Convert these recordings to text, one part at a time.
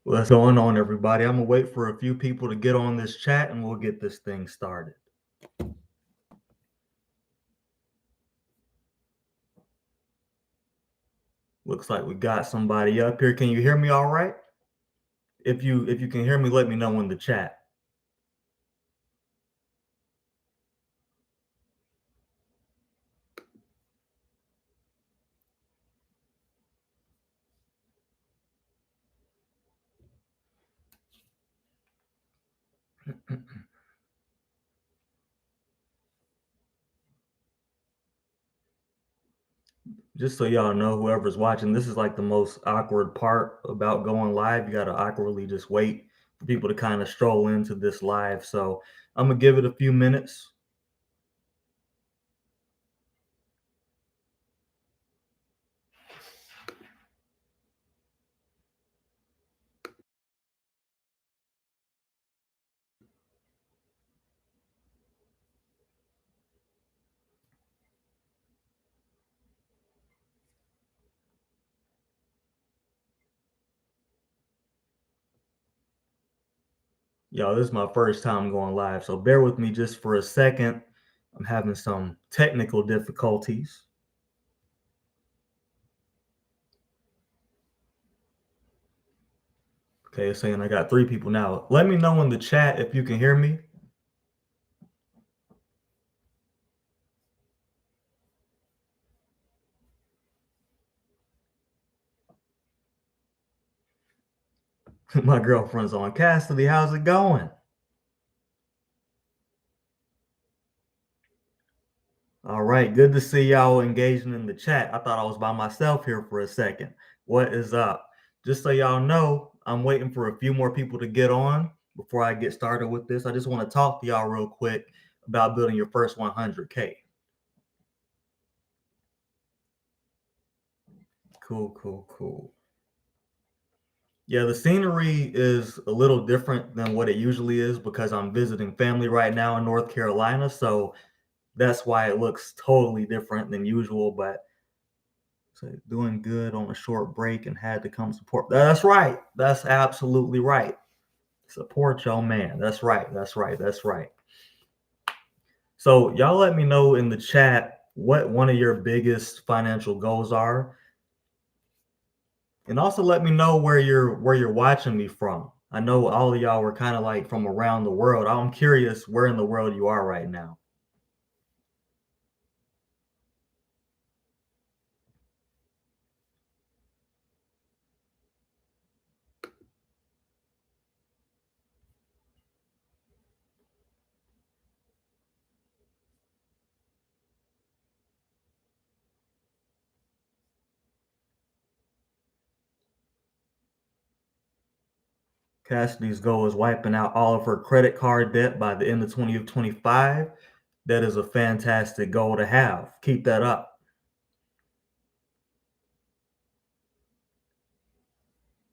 What's going on, everybody? I'm gonna wait for a few people to get on this chat and we'll get this thing started. Looks like we got somebody up here. Can you hear me all right? If you can hear me, let me know in the chat. Just so y'all know, whoever's watching, this is like the most awkward part about going live. You gotta awkwardly just wait for people to kind of stroll into this live. So I'm gonna give it a few minutes. Y'all, this is my first time going live, so bear with me just for a second. I'm having some technical difficulties. Okay, it's saying I got 3 people now. Let me know in the chat if you can hear me. My girlfriend's on. Cassidy, how's it going? All right, good to see y'all engaging in the chat. I thought I was by myself here for a second. What is up? Just so y'all know, I'm waiting for a few more people to get on before I get started with this. I just want to talk to y'all real quick about building your first 100K. Cool. Yeah, the scenery is a little different than what it usually is because I'm visiting family right now in North Carolina. So that's why it looks totally different than usual. But so doing good on a short break and had to come support. That's right. That's absolutely right. Support your man. That's right. So y'all let me know in the chat what one of your biggest financial goals are. And also let me know where you're watching me from. I know all of y'all were kind of like from around the world. I'm curious where in the world you are right now. Cassidy's goal is wiping out all of her credit card debt by the end of 2025. That is a fantastic goal to have. Keep that up.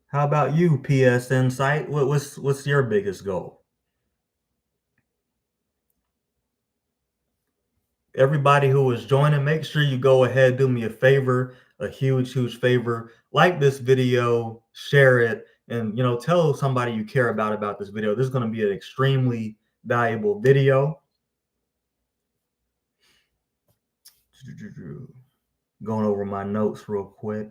How about you, PS Insight? What's your biggest goal? Everybody who is joining, make sure you go ahead, do me a favor, a huge favor. Like this video, share it, and tell somebody you care about this video. This is going to be an extremely valuable video. Going over my notes real quick.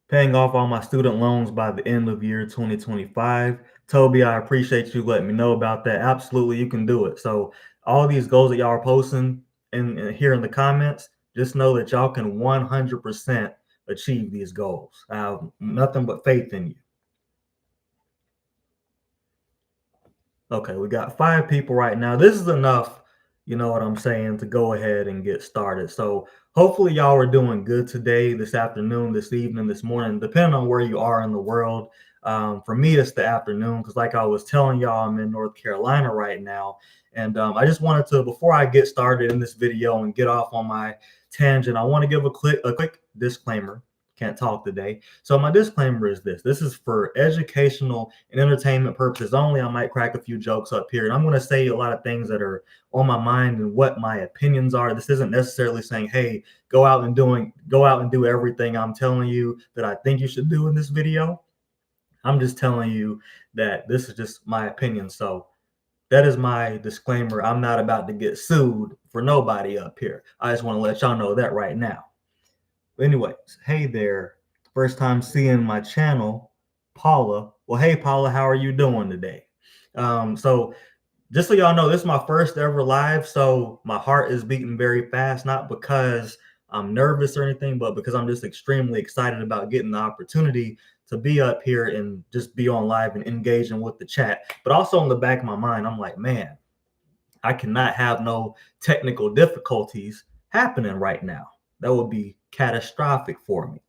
Paying off all my student loans by the end of year 2025. Toby, I appreciate you letting me know about that. Absolutely, you can do it. So all these goals that y'all are posting and here in the comments, just know that y'all can 100% achieve these goals. I have nothing but faith in you. Okay, we got 5 people right now. This is enough, you know what I'm saying, to go ahead and get started. So hopefully y'all are doing good today, this afternoon, this evening, this morning, depending on where you are in the world. For me, it's the afternoon because like I was telling y'all, I'm in North Carolina right now. And I just wanted to, before I get started in this video and get off on my tangent, I want to give a quick disclaimer. can't talk today. So my disclaimer is this is for educational and entertainment purposes only. I might crack a few jokes up here, and I'm going to say a lot of things that are on my mind and what my opinions are. This isn't necessarily saying, hey, go out and do everything I'm telling you that I think you should do in this video. I'm just telling you that this is just my opinion. So that is my disclaimer. I'm not about to get sued for nobody up here. I just want to let y'all know that right now. Anyways, hey there. First time seeing my channel, Paula. Well, hey Paula, how are you doing today? So just so y'all know, this is my first ever live, so my heart is beating very fast, not because I'm nervous or anything, but because I'm just extremely excited about getting the opportunity to be up here and just be on live and engaging with the chat. But also in the back of my mind, I'm like, man, I cannot have no technical difficulties happening right now. That would be catastrophic for me.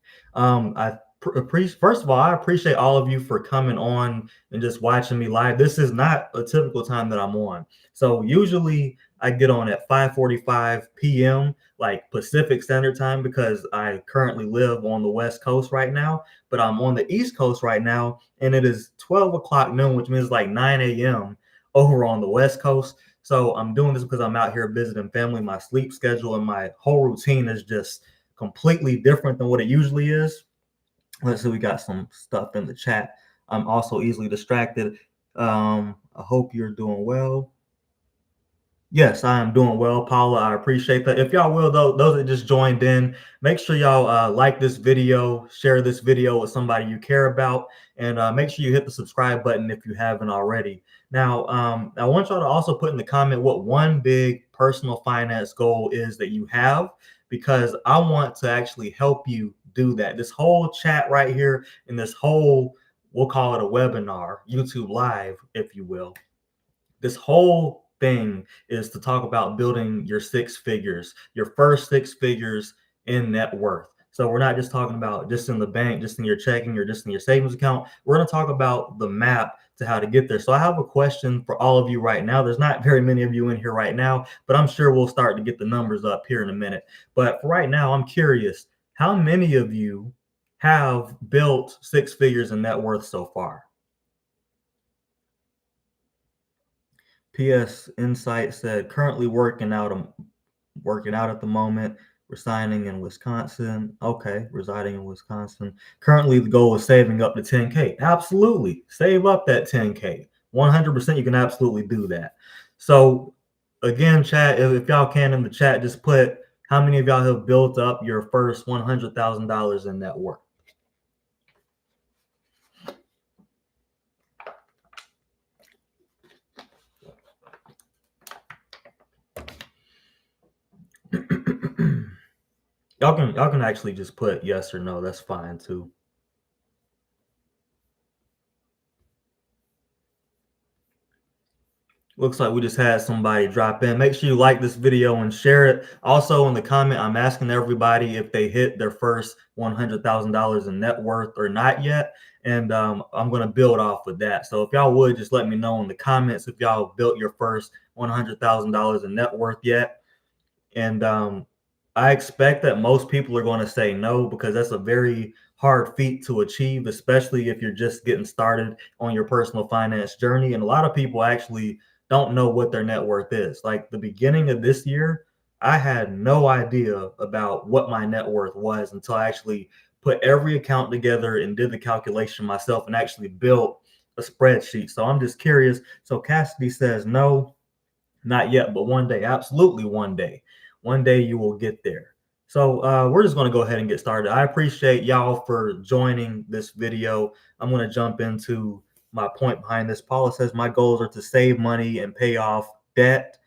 First of all, I appreciate all of you for coming on and just watching me live. This is not a typical time that I'm on. So usually I get on at 5:45 p.m. like Pacific Standard Time because I currently live on the West Coast right now, but I'm on the East Coast right now, and it is 12 o'clock noon, which means like 9 a.m. over on the West Coast. So I'm doing this because I'm out here visiting family. My sleep schedule and my whole routine is just completely different than what it usually is. Let's see, we got some stuff in the chat. I'm also easily distracted. I hope you're doing well. Yes, I am doing well, Paula. I appreciate that. If y'all will, though, those that just joined in, make sure y'all like this video, share this video with somebody you care about, and make sure you hit the subscribe button if you haven't already. Now, I want y'all to also put in the comment what one big personal finance goal is that you have, because I want to actually help you do that. This whole chat right here and this whole, we'll call it a webinar, YouTube Live, if you will. This whole thing is to talk about building your six figures, your first six figures in net worth. So we're not just talking about just in the bank, just in your checking or just in your savings account. We're going to talk about the map to how to get there. So I have a question for all of you right now. There's not very many of you in here right now, but I'm sure we'll start to get the numbers up here in a minute. But for right now, I'm curious, how many of you have built six figures in net worth so far? PS Insight said currently working out at the moment, residing in Wisconsin. Okay, residing in Wisconsin. Currently the goal is saving up to 10K. Absolutely. Save up that 10K. 100% you can absolutely do that. So again, chat, if y'all can in the chat, just put how many of y'all have built up your first $100,000 in net worth. Y'all can actually just put yes or no. That's fine too. Looks like we just had somebody drop in. Make sure you like this video and share it. Also in the comment, I'm asking everybody if they hit their first $100,000 in net worth or not yet. And I'm going to build off of that. So if y'all would just let me know in the comments if y'all built your first $100,000 in net worth yet. And I expect that most people are going to say no, because that's a very hard feat to achieve, especially if you're just getting started on your personal finance journey. And a lot of people actually don't know what their net worth is. Like the beginning of this year, I had no idea about what my net worth was until I actually put every account together and did the calculation myself and actually built a spreadsheet. So I'm just curious. So Cassidy says no, not yet, but one day, absolutely one day. One day you will get there. So we're just going to go ahead and get started. I appreciate y'all for joining this video. I'm going to jump into my point behind this. Paula says my goals are to save money and pay off debt.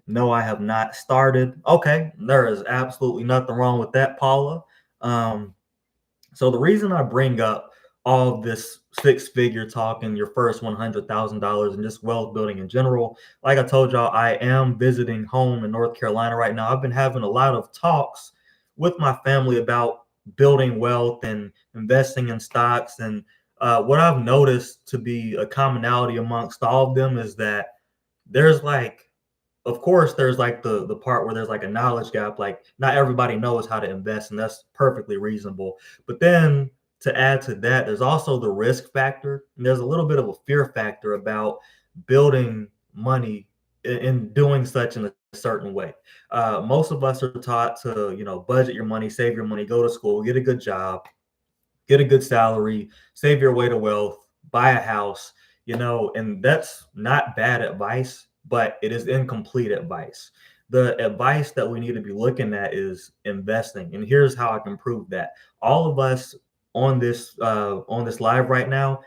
No, I have not started. Okay, there is absolutely nothing wrong with that, Paula. So the reason I bring up all of this six-figure talk and your first $100,000 and just wealth building in general, like I told y'all, I am visiting home in North Carolina right now. I've been having a lot of talks with my family about building wealth and investing in stocks. And what I've noticed to be a commonality amongst all of them is that there's like of course, there's like the part where there's like a knowledge gap. Like not everybody knows how to invest, and that's perfectly reasonable. But then to add to that, there's also the risk factor, and there's a little bit of a fear factor about building money in doing such in a certain way. Most of us are taught to, budget your money, save your money, go to school, get a good job, get a good salary, save your way to wealth, buy a house, and that's not bad advice, but it is incomplete advice. The advice that we need to be looking at is investing. And here's how I can prove that. All of us on this live right now,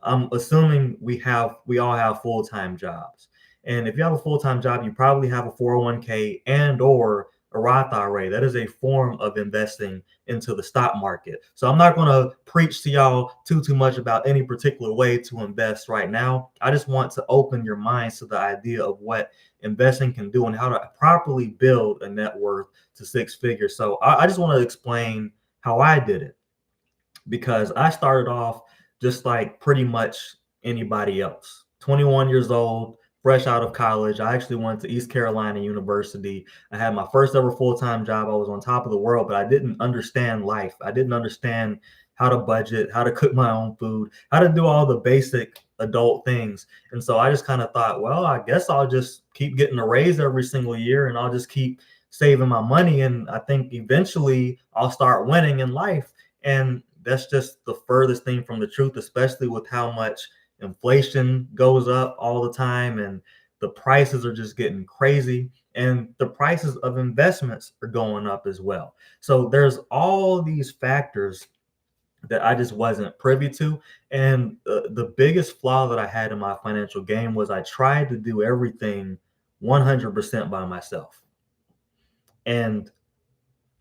I'm assuming we all have full-time jobs. And if you have a full-time job, you probably have a 401k and or a Roth IRA. That is a form of investing into the stock market. So I'm not going to preach to y'all too much about any particular way to invest right now. I just want to open your minds to the idea of what investing can do and how to properly build a net worth to six figures. So I just want to explain how I did it, because I started off just like pretty much anybody else. 21 years old, fresh out of college. I actually went to East Carolina University. I had my first ever full-time job. I was on top of the world, but I didn't understand life. I didn't understand how to budget, how to cook my own food, how to do all the basic adult things. And so I just kind of thought, well, I guess I'll just keep getting a raise every single year and I'll just keep saving my money. And I think eventually I'll start winning in life. And that's just the furthest thing from the truth, especially with how much inflation goes up all the time and the prices are just getting crazy, and the prices of investments are going up as well. So there's all these factors that I just wasn't privy to. And the biggest flaw that I had in my financial game was I tried to do everything 100% by myself. And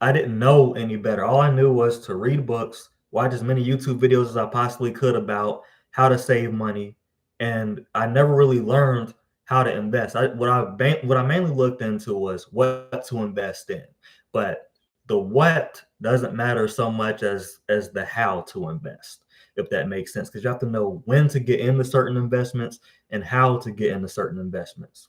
I didn't know any better. All I knew was to read books, watch as many YouTube videos as I possibly could about how to save money, and I never really learned how to invest. What I mainly looked into was what to invest in, but the what doesn't matter so much as the how to invest, if that makes sense, because you have to know when to get into certain investments and how to get into certain investments.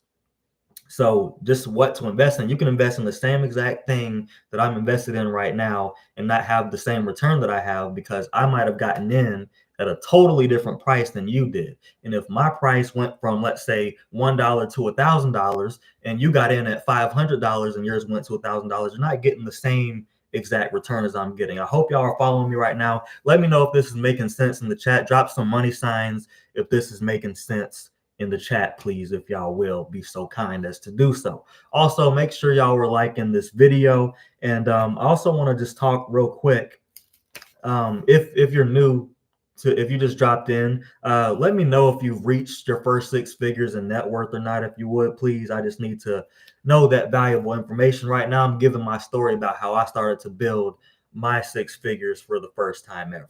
So just what to invest in. You can invest in the same exact thing that I'm invested in right now and not have the same return that I have, because I might have gotten in at a totally different price than you did. And if my price went from, let's say, $1 to $1,000 and you got in at $500 and yours went to $1,000, you're not getting the same exact return as I'm getting. I hope y'all are following me right now. Let me know if this is making sense in the chat. Drop some money signs if this is making sense in the chat, please, if y'all will be so kind as to do so. Also, make sure y'all were liking this video. And I also want to just talk real quick. If you're new to, if you just dropped in, let me know if you've reached your first six figures in net worth or not. If you would, please. I just need to know that valuable information. Right now, I'm giving my story about how I started to build my six figures for the first time ever.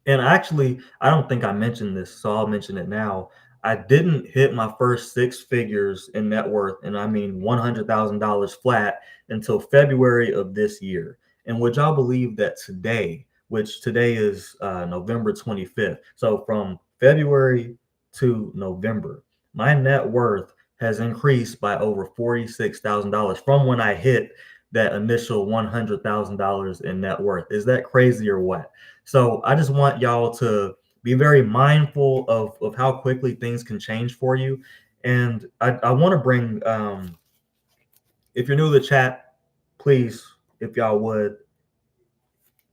And actually, I don't think I mentioned this, so I'll mention it now. I didn't hit my first six figures in net worth, and I mean $100,000 flat, until February of this year. And would y'all believe that today, which today is November 25th, so from February to November, my net worth has increased by over $46,000 from when I hit that initial $100,000 in net worth. Is that crazy or what? So I just want y'all to be very mindful of how quickly things can change for you. And I want to bring, if you're new to the chat, please, if y'all would,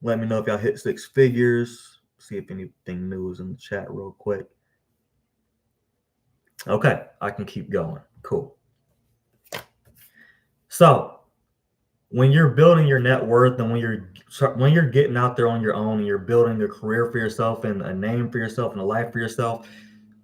let me know if y'all hit six figures. See if anything new is in the chat real quick. Okay, I can keep going. Cool. So when you're building your net worth and when you're getting out there on your own and you're building a career for yourself and a name for yourself and a life for yourself,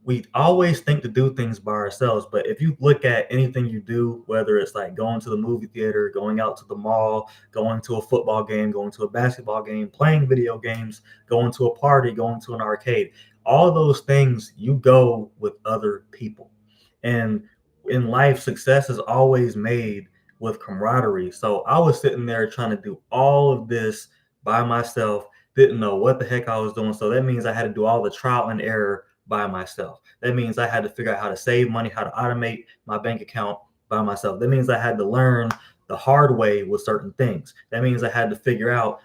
we always think to do things by ourselves. But if you look at anything you do, whether it's like going to the movie theater, going out to the mall, going to a football game, going to a basketball game, playing video games, going to a party, going to an arcade, all those things you go with other people. And in life, success is always made with camaraderie. So I was sitting there trying to do all of this by myself, didn't know what the heck I was doing. So that means I had to do all the trial and error by myself. That means I had to figure out how to save money, how to automate my bank account by myself. That means I had to learn the hard way with certain things. That means I had to figure out,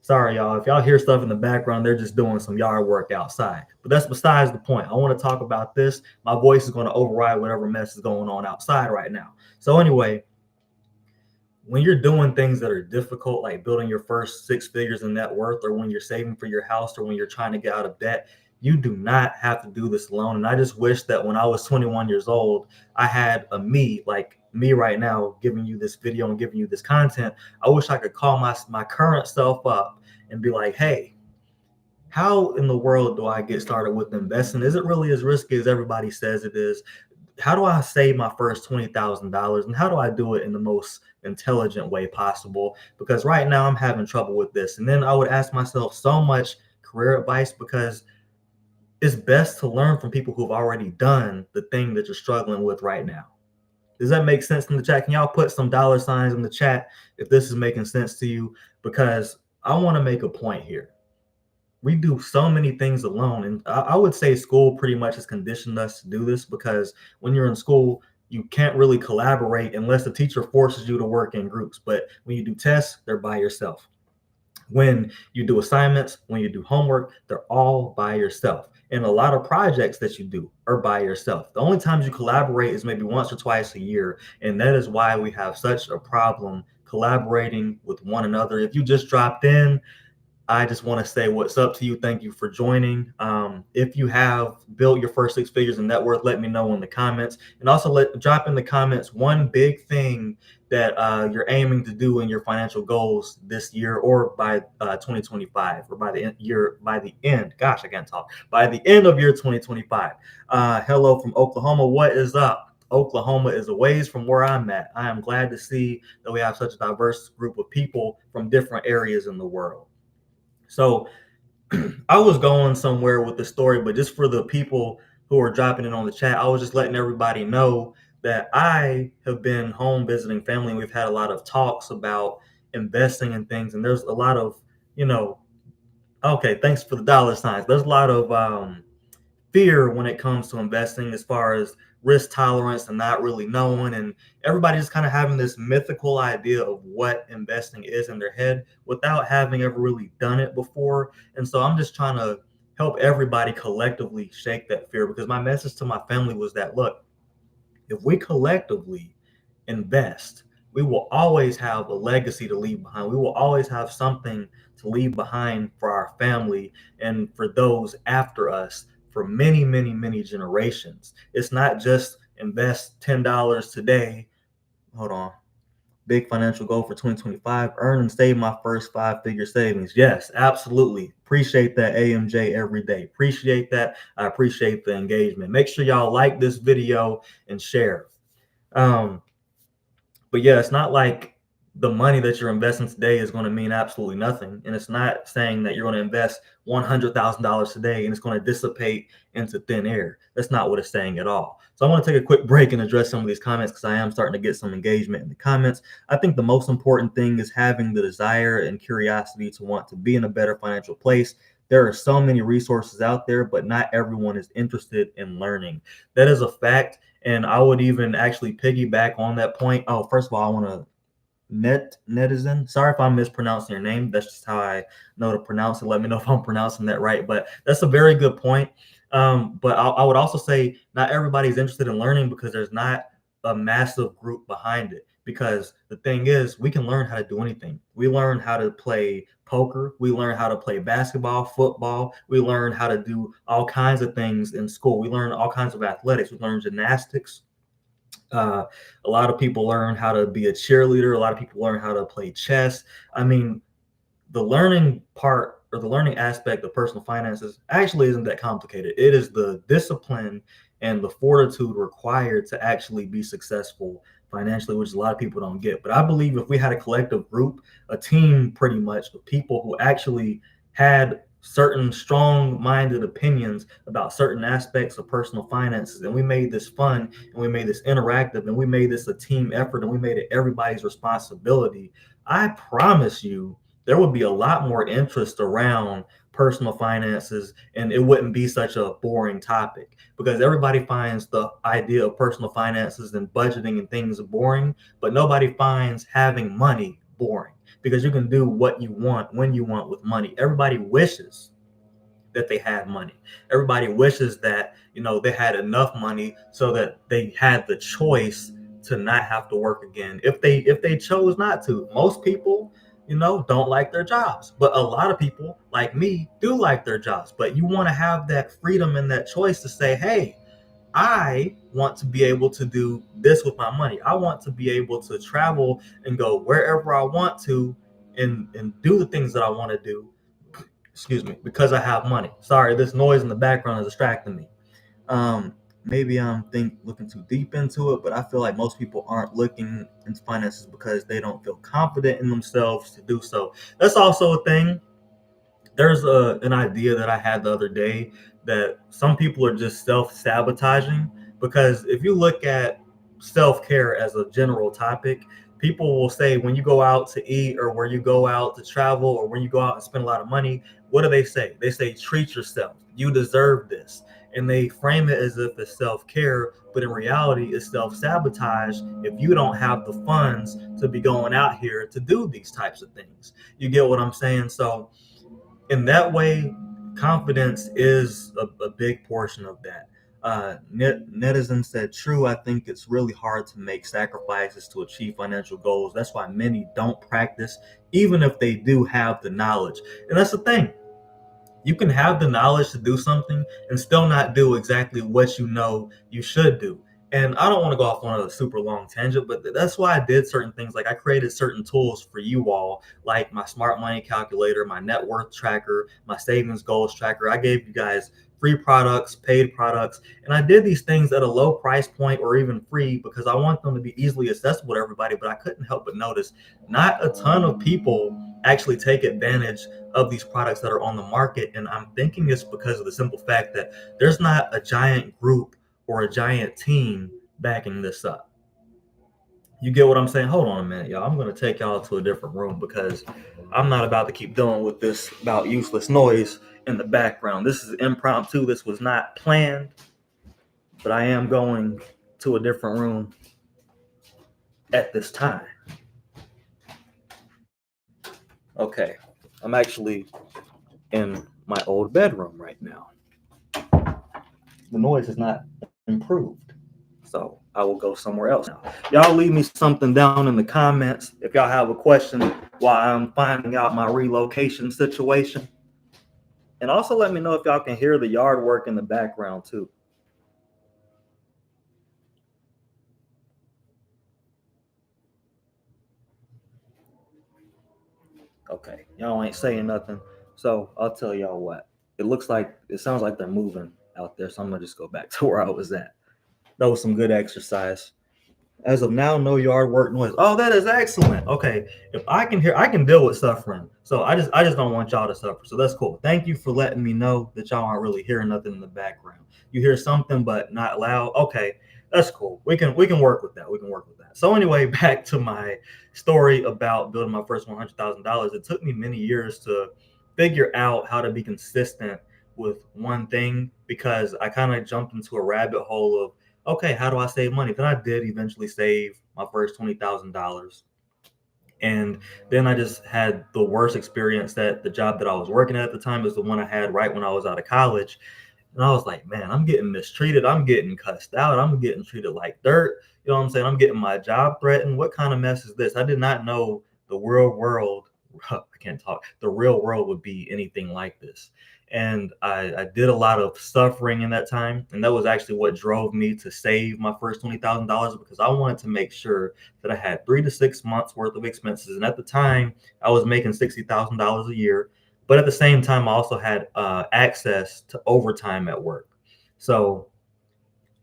sorry, y'all, if y'all hear stuff in the background, they're just doing some yard work outside. But that's besides the point. I want to talk about this. My voice is going to override whatever mess is going on outside right now. So anyway, when you're doing things that are difficult, like building your first 6 figures in net worth, or when you're saving for your house, or when you're trying to get out of debt, you do not have to do this alone. And I just wish that when I was 21 years old, I had a me, like me right now, giving you this video and giving you this content. I wish I could call my current self up and be like, hey, how in the world do I get started with investing? Is it really as risky as everybody says it is? How do I save my first $20,000, and how do I do it in the most intelligent way possible? Because right now I'm having trouble with this. And then I would ask myself so much career advice, because it's best to learn from people who've already done the thing that you're struggling with right now. Does that make sense in the chat? Can y'all put some dollar signs in the chat if this is making sense to you? Because I want to make a point here. We do so many things alone, and I would say school pretty much has conditioned us to do this, because when you're in school, you can't really collaborate unless the teacher forces you to work in groups. But when you do tests, they're by yourself. When you do assignments, when you do homework, they're all by yourself. And a lot of projects that you do are by yourself. The only times you collaborate is maybe once or twice a year, and that is why we have such a problem collaborating with one another. If you just dropped in, I just want to say what's up to you. Thank you for joining. If you have built your first 6 figures in net worth, let me know in the comments, and also drop in the comments one big thing that you're aiming to do in your financial goals this year, or by 2025, or by the end. Gosh, I can't talk. By the end of year 2025. Hello from Oklahoma. What is up? Oklahoma is a ways from where I'm at. I am glad to see that we have such a diverse group of people from different areas in the world. So I was going somewhere with the story, but just for the people who are dropping it on the chat, I was just letting everybody know that I have been home visiting family, and we've had a lot of talks about investing in things. And there's a lot of, okay, thanks for the dollar signs. There's a lot of fear when it comes to investing, as far as risk tolerance and not really knowing, and everybody just kind of having this mythical idea of what investing is in their head without having ever really done it before. And so I'm just trying to help everybody collectively shake that fear, because my message to my family was that, look, if we collectively invest, we will always have a legacy to leave behind. We will always have something to leave behind for our family and for those after us for many, many, many generations. It's not just invest $10 today. Hold on. Big financial goal for 2025, earn and save my first 5-figure savings. Yes, absolutely. Appreciate that, AMJ, every day. Appreciate that. I appreciate the engagement. Make sure y'all like this video and share. But yeah, it's not like the money that you're investing today is going to mean absolutely nothing. And it's not saying that you're going to invest $100,000 today and it's going to dissipate into thin air. That's not what it's saying at all. So I want to take a quick break and address some of these comments, because I am starting to get some engagement in the comments. I think the most important thing is having the desire and curiosity to want to be in a better financial place. There are so many resources out there, but not everyone is interested in learning. That is a fact. And I would even actually piggyback on that point. Oh, first of all, I want to netizen. Sorry if I'm mispronouncing your name. That's just how I know to pronounce it. Let me know if I'm pronouncing that right. But that's a very good point. But I would also say not everybody's interested in learning because there's not a massive group behind it. Because the thing is, we can learn how to do anything. We learn how to play poker. We learn how to play basketball, football. We learn how to do all kinds of things in school. We learn all kinds of athletics. We learn gymnastics. A lot of people learn how to be a cheerleader. A lot of people learn how to play chess. I mean, the learning part, or the learning aspect of personal finances, actually isn't that complicated. It is the discipline and the fortitude required to actually be successful financially, which a lot of people don't get. But I believe if we had a collective group, a team pretty much, of people who actually had certain strong-minded opinions about certain aspects of personal finances, and we made this fun, and we made this interactive, and we made this a team effort, and we made it everybody's responsibility, I promise you there would be a lot more interest around personal finances, and it wouldn't be such a boring topic because everybody finds the idea of personal finances and budgeting and things boring, but nobody finds having money boring because you can do what you want when you want with money. Everybody wishes that they had money. Everybody wishes that, they had enough money so that they had the choice to not have to work again if they chose not to. Most people, don't like their jobs, but a lot of people like me do like their jobs. But you want to have that freedom and that choice to say, hey, I want to be able to do this with my money. I want to be able to travel and go wherever I want to and do the things that I want to do, excuse me, because I have money. Sorry, this noise in the background is distracting me. Maybe I'm looking too deep into it, but I feel like most people aren't looking into finances because they don't feel confident in themselves to do so. That's also a thing. There's an idea that I had the other day that some people are just self-sabotaging, because if you look at self-care as a general topic, people will say when you go out to eat or where you go out to travel or when you go out and spend a lot of money, what do they say? They say treat yourself. You deserve this. And they frame it as if it's self-care, but in reality it's self-sabotage if you don't have the funds to be going out here to do these types of things. You get what I'm saying? So in that way, confidence is a big portion of that. Netizen said, true, I think it's really hard to make sacrifices to achieve financial goals. That's why many don't practice, even if they do have the knowledge. And that's the thing. You can have the knowledge to do something and still not do exactly what you know you should do. And I don't want to go off on a super long tangent, but that's why I did certain things. Like I created certain tools for you all, like my smart money calculator, my net worth tracker, my savings goals tracker. I gave you guys free products, paid products, and I did these things at a low price point or even free because I want them to be easily accessible to everybody. But I couldn't help but notice not a ton of people actually take advantage of these products that are on the market. And I'm thinking it's because of the simple fact that there's not a giant group or a giant team backing this up. You get what I'm saying? Hold on a minute, y'all. I'm going to take y'all to a different room because I'm not about to keep dealing with this about useless noise in the background. This is impromptu. This was not planned, but I am going to a different room at this time. Okay. I'm actually in my old bedroom right now. The noise has not improved, so I will go somewhere else now. Y'all leave me something down in the comments if y'all have a question while I'm finding out my relocation situation. And also let me know if y'all can hear the yard work in the background too. Okay, y'all ain't saying nothing, so I'll tell y'all what. It sounds like they're moving out there, so I'm gonna just go back to where I was at. That was some good exercise. As of now, no yard work noise. Oh, that is excellent. Okay, if I can hear, I can deal with suffering. So I just don't want y'all to suffer. So that's cool. Thank you for letting me know that y'all aren't really hearing nothing in the background. You hear something, but not loud. Okay, that's cool. We can work with that. We can work with that. So anyway, back to my story about building my first $100,000. It took me many years to figure out how to be consistent with one thing because I kind of jumped into a rabbit hole of, okay, how do I save money? Then I did eventually save my first $20,000. And then I just had the worst experience. That the job that I was working at the time is the one I had right when I was out of college. And I was like, man, I'm getting mistreated. I'm getting cussed out. I'm getting treated like dirt. You know what I'm saying? I'm getting my job threatened. What kind of mess is this? I did not know the real world, I can't talk, the real world would be anything like this. And I did a lot of suffering in that time. And that was actually what drove me to save my first $20,000 because I wanted to make sure that I had 3 to 6 months worth of expenses. And at the time, I was making $60,000 a year. But at the same time, I also had access to overtime at work. So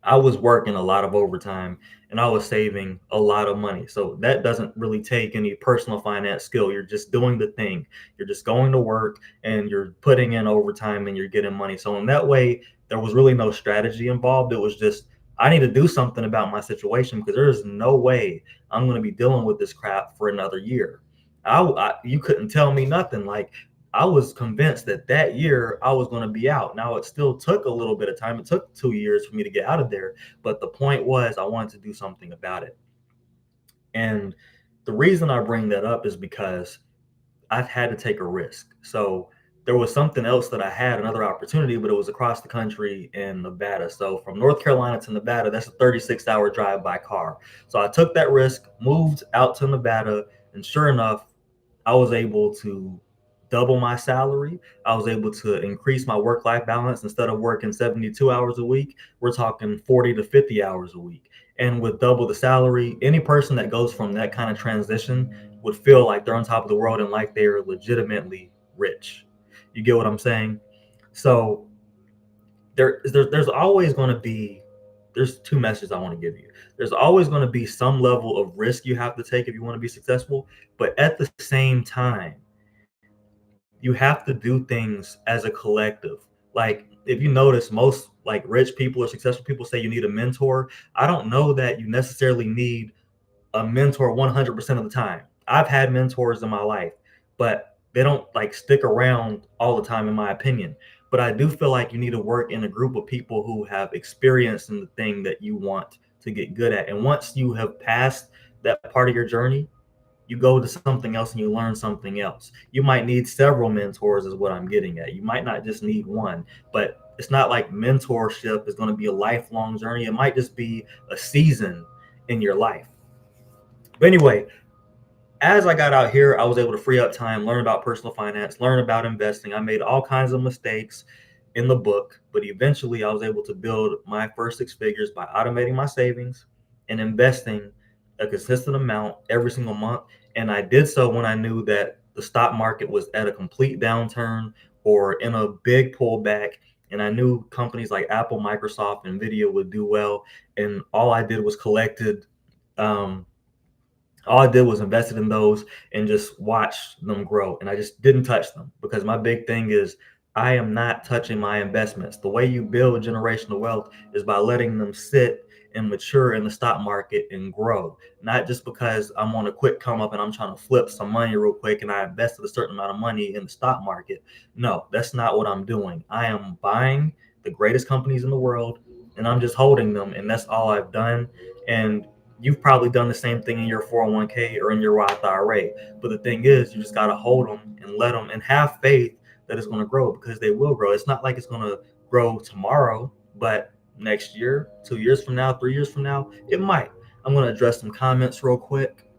I was working a lot of overtime and I was saving a lot of money. So that doesn't really take any personal finance skill. You're just doing the thing. You're just going to work and you're putting in overtime and you're getting money. So in that way, there was really no strategy involved. It was just, I need to do something about my situation because there's no way I'm going to be dealing with this crap for another year. You couldn't tell me nothing. Like, I was convinced that that year I was going to be out. Now it still took a little bit of time. It took 2 years for me to get out of there, but the point was I wanted to do something about it. And the reason I bring that up is because I've had to take a risk. So there was something else that I had, another opportunity, but it was across the country in Nevada. So from North Carolina to Nevada, that's a 36-hour drive by car. So I took that risk, moved out to Nevada, and sure enough, I was able to double my salary. I was able to increase my work life balance. Instead of working 72 hours a week, we're talking 40 to 50 hours a week. And with double the salary, any person that goes from that kind of transition would feel like they're on top of the world and like they're legitimately rich. You get what I'm saying? So there's always going to be, there's two messages I want to give you. There's always going to be some level of risk you have to take if you want to be successful, but at the same time, you have to do things as a collective. Like, if you notice, most like rich people or successful people say you need a mentor. I don't know that you necessarily need a mentor 100% of the time. I've had mentors in my life, but they don't like stick around all the time, in my opinion. But I do feel like you need to work in a group of people who have experience in the thing that you want to get good at. And once you have passed that part of your journey, you go to something else and you learn something else. You might need several mentors, is what I'm getting at. You might not just need one, but it's not like mentorship is going to be a lifelong journey. It might just be a season in your life. But anyway, as I got out here, I was able to free up time, learn about personal finance, learn about investing. I made all kinds of mistakes in the book, but eventually I was able to build my first six figures by automating my savings and investing a consistent amount every single month. And I did so when I knew that the stock market was at a complete downturn or in a big pullback. And I knew companies like Apple, Microsoft, and Nvidia would do well. And um, all I did was invested in those and just watched them grow. And I just didn't touch them because my big thing is I am not touching my investments. The way you build generational wealth is by letting them sit and mature in the stock market and grow. Not just because I'm on a quick come up and I'm trying to flip some money real quick and I invested a certain amount of money in the stock market. No, that's not what I'm doing. I am buying the greatest companies in the world and I'm just holding them. And that's all I've done. And you've probably done the same thing in your 401k or in your Roth IRA. But the thing is, you just got to hold them and let them and have faith that it's going to grow, because they will grow. It's not like it's going to grow tomorrow, but next year, 2 years from now, 3 years from now, it might. I'm going to address some comments real quick.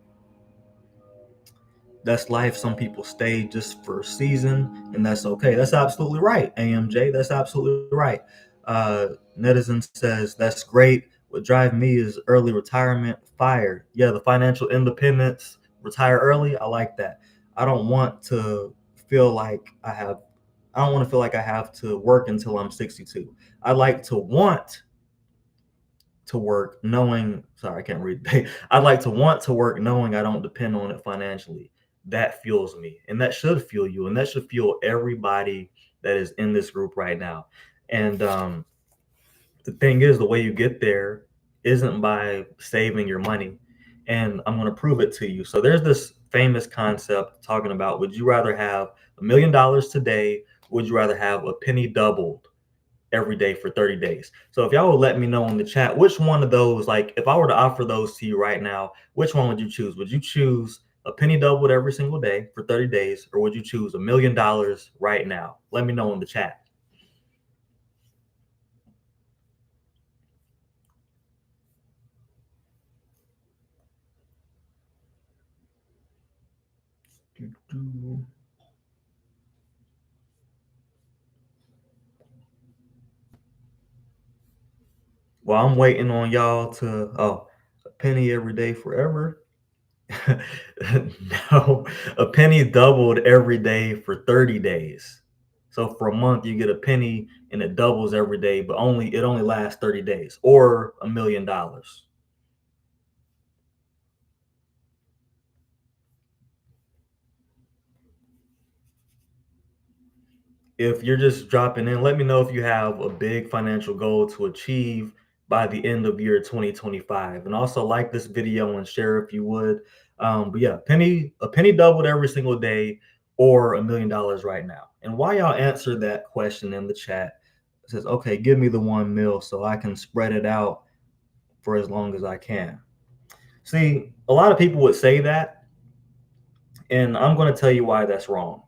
That's life. Some people stay just for a season, and that's okay. That's absolutely right, AMJ. That's absolutely right. Netizen says that's great. What drives me is early retirement. Fire. Yeah, the financial independence. Retire early. I like that. I don't want to feel like I have. I don't want to feel like I have to work until I'm 62. I like to want to work knowing, sorry, I can't read. I'd like to want to work knowing I don't depend on it financially. That fuels me, and that should fuel you, and that should fuel everybody that is in this group right now. And the thing is, the way you get there isn't by saving your money, and I'm going to prove it to you. So there's this famous concept talking about, would you rather have $1 million today, would you rather have a penny doubled every day for 30 days? So if y'all would let me know in the chat, which one of those, like if I were to offer those to you right now, which one would you choose? Would you choose a penny doubled every single day for 30 days, or would you choose $1 million right now? Let me know in the chat. Well, I'm waiting on y'all to, oh, a penny every day forever. No, a penny doubled every day for 30 days. So for a month, you get a penny and it doubles every day, but it only lasts 30 days, or $1 million. If you're just dropping in, let me know if you have a big financial goal to achieve by the end of year 2025. And also like this video and share if you would. But yeah, a penny doubled every single day, or $1 million right now. And why y'all answer that question in the chat, it says, okay, give me the 1 mil so I can spread it out for as long as I can. See, a lot of people would say that, and I'm going to tell you why that's wrong.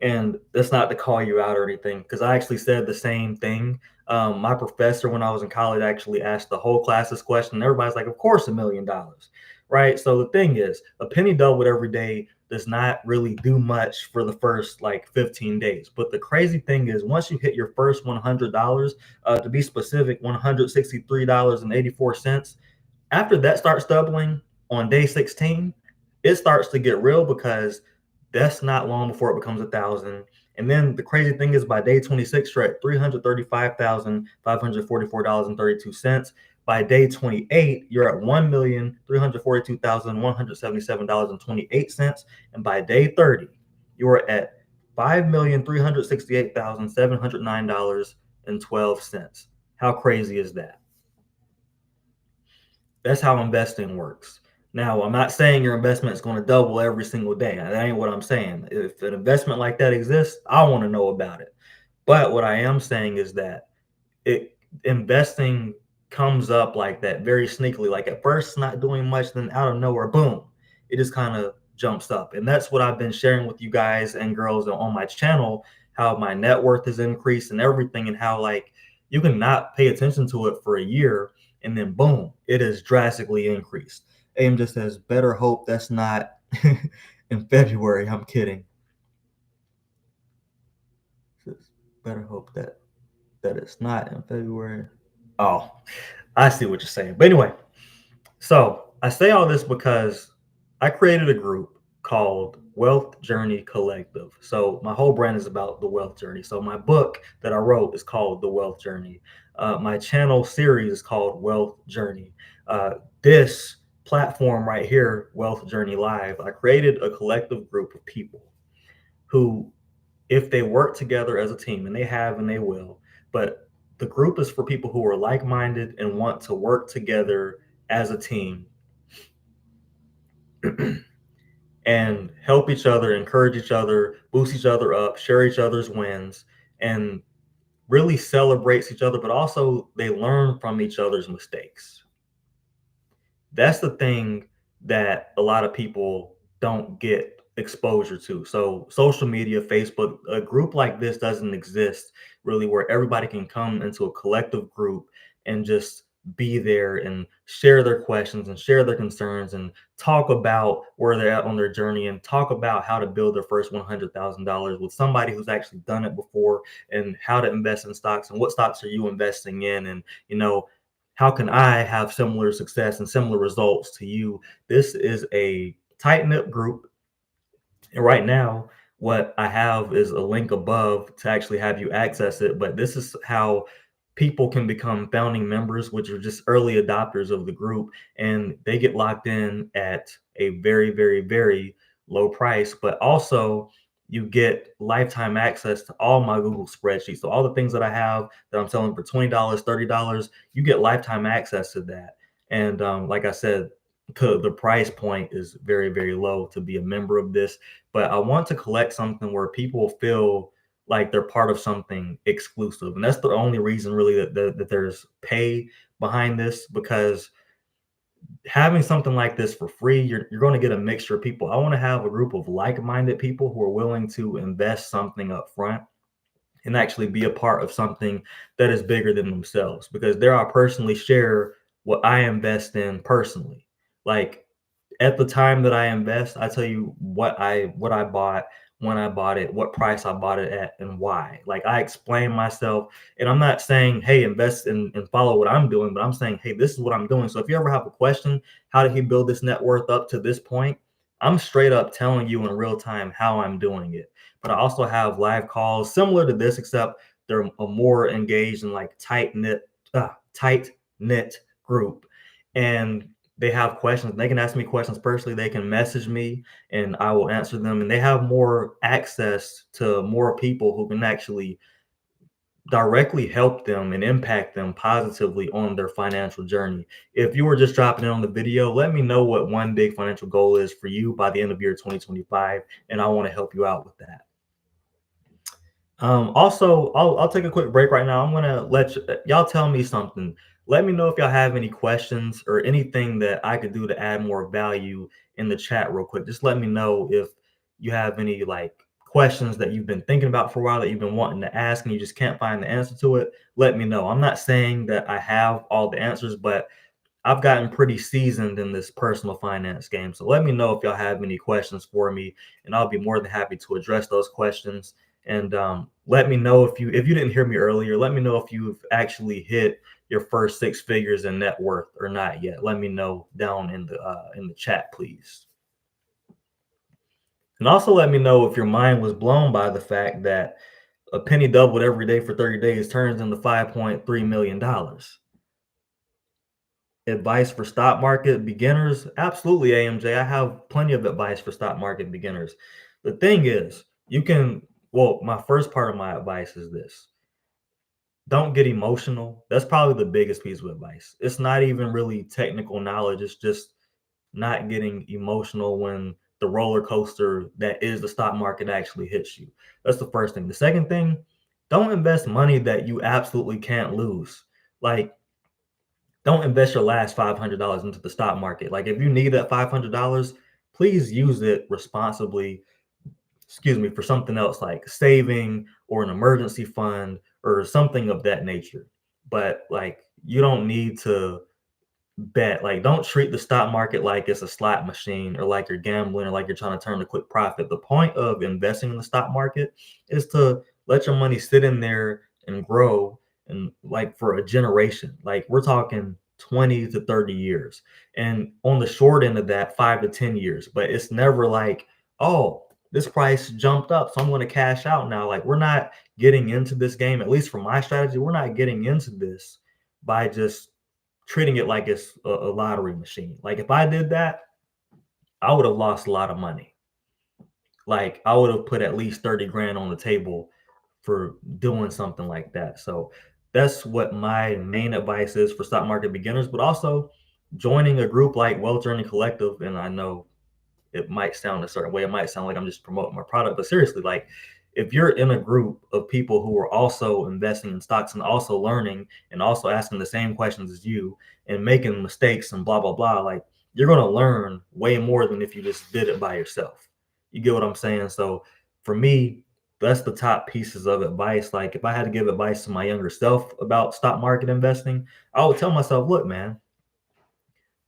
And that's not to call you out or anything, because I actually said the same thing. My professor, when I was in college, actually asked the whole class this question. And everybody's like, of course, $1 million, right? So the thing is, a penny doubled every day does not really do much for the first like 15 days. But the crazy thing is, once you hit your first $100, to be specific, $163.84, after that starts doubling on day 16, it starts to get real, because that's not long before it becomes 1,000. And then the crazy thing is, by day 26, you're at $335,544.32. By day 28, you're at $1,342,177.28. And by day 30, you're at $5,368,709.12. How crazy is that? That's how investing works. Now, I'm not saying your investment is going to double every single day. That ain't what I'm saying. If an investment like that exists, I want to know about it. But what I am saying is that it investing comes up like that very sneakily. Like at first, it's not doing much, then out of nowhere, boom, it just kind of jumps up. And that's what I've been sharing with you guys and girls on my channel, how my net worth has increased and everything, and how like you can not pay attention to it for a year, and then boom, it has drastically increased. AIM just says, better hope that's not in February. I'm kidding. Better hope that it's not in February. Oh, I see what you're saying. But anyway, so I say all this because I created a group called Wealth Journey Collective. So my whole brand is about the wealth journey. So my book that I wrote is called The Wealth Journey. My channel series is called Wealth Journey. This platform right here, Wealth Journey Live, I created a collective group of people who, if they work together as a team, and they have and they will, but the group is for people who are like-minded and want to work together as a team and help each other, encourage each other, boost each other up, share each other's wins, and really celebrates each other, but also they learn from each other's mistakes. That's the thing that a lot of people don't get exposure to. So social media, Facebook, a group like this doesn't exist really, where everybody can come into a collective group and just be there and share their questions and share their concerns and talk about where they're at on their journey and talk about how to build their first $100,000 with somebody who's actually done it before, and how to invest in stocks and what stocks are you investing in, and how can I have similar success and similar results to you? This is a tight knit group. And right now, what I have is a link above to actually have you access it. But this is how people can become founding members, which are just early adopters of the group. And they get locked in at a very, very, very low price. But also, you get lifetime access to all my Google spreadsheets. So all the things that I have that I'm selling for $20, $30, you get lifetime access to that. And like I said, the price point is very, very low to be a member of this. But I want to collect something where people feel like they're part of something exclusive. And that's the only reason really that there's pay behind this, because having something like this for free, you're going to get a mixture of people. I want to have a group of like-minded people who are willing to invest something up front and actually be a part of something that is bigger than themselves, because there I personally share what I invest in personally. Like at the time that I invest, I tell you what I bought, when I bought it, what price I bought it at, and why. Like I explain myself, and I'm not saying, hey, invest and follow what I'm doing, but I'm saying, hey, this is what I'm doing. So if you ever have a question, how did he build this net worth up to this point? I'm straight up telling you in real time how I'm doing it. But I also have live calls similar to this, except they're a more engaged and like tight knit group. And they have questions. They can ask me questions personally. They can message me and I will answer them. And they have more access to more people who can actually directly help them and impact them positively on their financial journey. If you were just dropping in on the video, let me know what one big financial goal is for you by the end of year 2025, and I want to help you out with that. Also, I'll take a quick break right now. I'm gonna let y'all tell me something. Let me know if y'all have any questions or anything that I could do to add more value in the chat real quick. Just let me know if you have any like questions that you've been thinking about for a while that you've been wanting to ask and you just can't find the answer to it. Let me know. I'm not saying that I have all the answers, but I've gotten pretty seasoned in this personal finance game. So let me know if y'all have any questions for me, and I'll be more than happy to address those questions. And let me know if you didn't hear me earlier. Let me know if you've actually hit your first 6 figures in net worth or not yet. Let me know down in the chat, please. And also let me know if your mind was blown by the fact that a penny doubled every day for 30 days turns into $5.3 million. Advice for stock market beginners? Absolutely, AMJ. I have plenty of advice for stock market beginners. The thing is, my first part of my advice is this: don't get emotional. That's probably the biggest piece of advice. It's not even really technical knowledge, it's just not getting emotional when the roller coaster that is the stock market actually hits you. That's the first thing. The second thing, don't invest money that you absolutely can't lose. Like, don't invest your last $500 into the stock market. Like, if you need that $500, please use it responsibly, for something else like saving or an emergency fund or something of that nature. But like, you don't need to bet. Like, don't treat the stock market like it's a slot machine or like you're gambling or like you're trying to turn a quick profit. The point of investing in the stock market is to let your money sit in there and grow, and like for a generation. Like, we're talking 20 to 30 years, and on the short end of that, 5 to 10 years. But it's never like, oh, this price jumped up, so I'm going to cash out now. Like, we're not getting into this game, at least for my strategy, we're not getting into this by just treating it like it's a lottery machine. Like, if I did that, I would have lost a lot of money. Like, I would have put at least 30 grand on the table for doing something like that. So that's what my main advice is for stock market beginners, but also joining a group like Wealth Journey Collective. And I know it might sound a certain way. It might sound like I'm just promoting my product, but seriously, like, if you're in a group of people who are also investing in stocks and also learning and also asking the same questions as you and making mistakes and blah, blah, blah, like, you're going to learn way more than if you just did it by yourself. You get what I'm saying? So for me, that's the top pieces of advice. Like, if I had to give advice to my younger self about stock market investing, I would tell myself, look, man,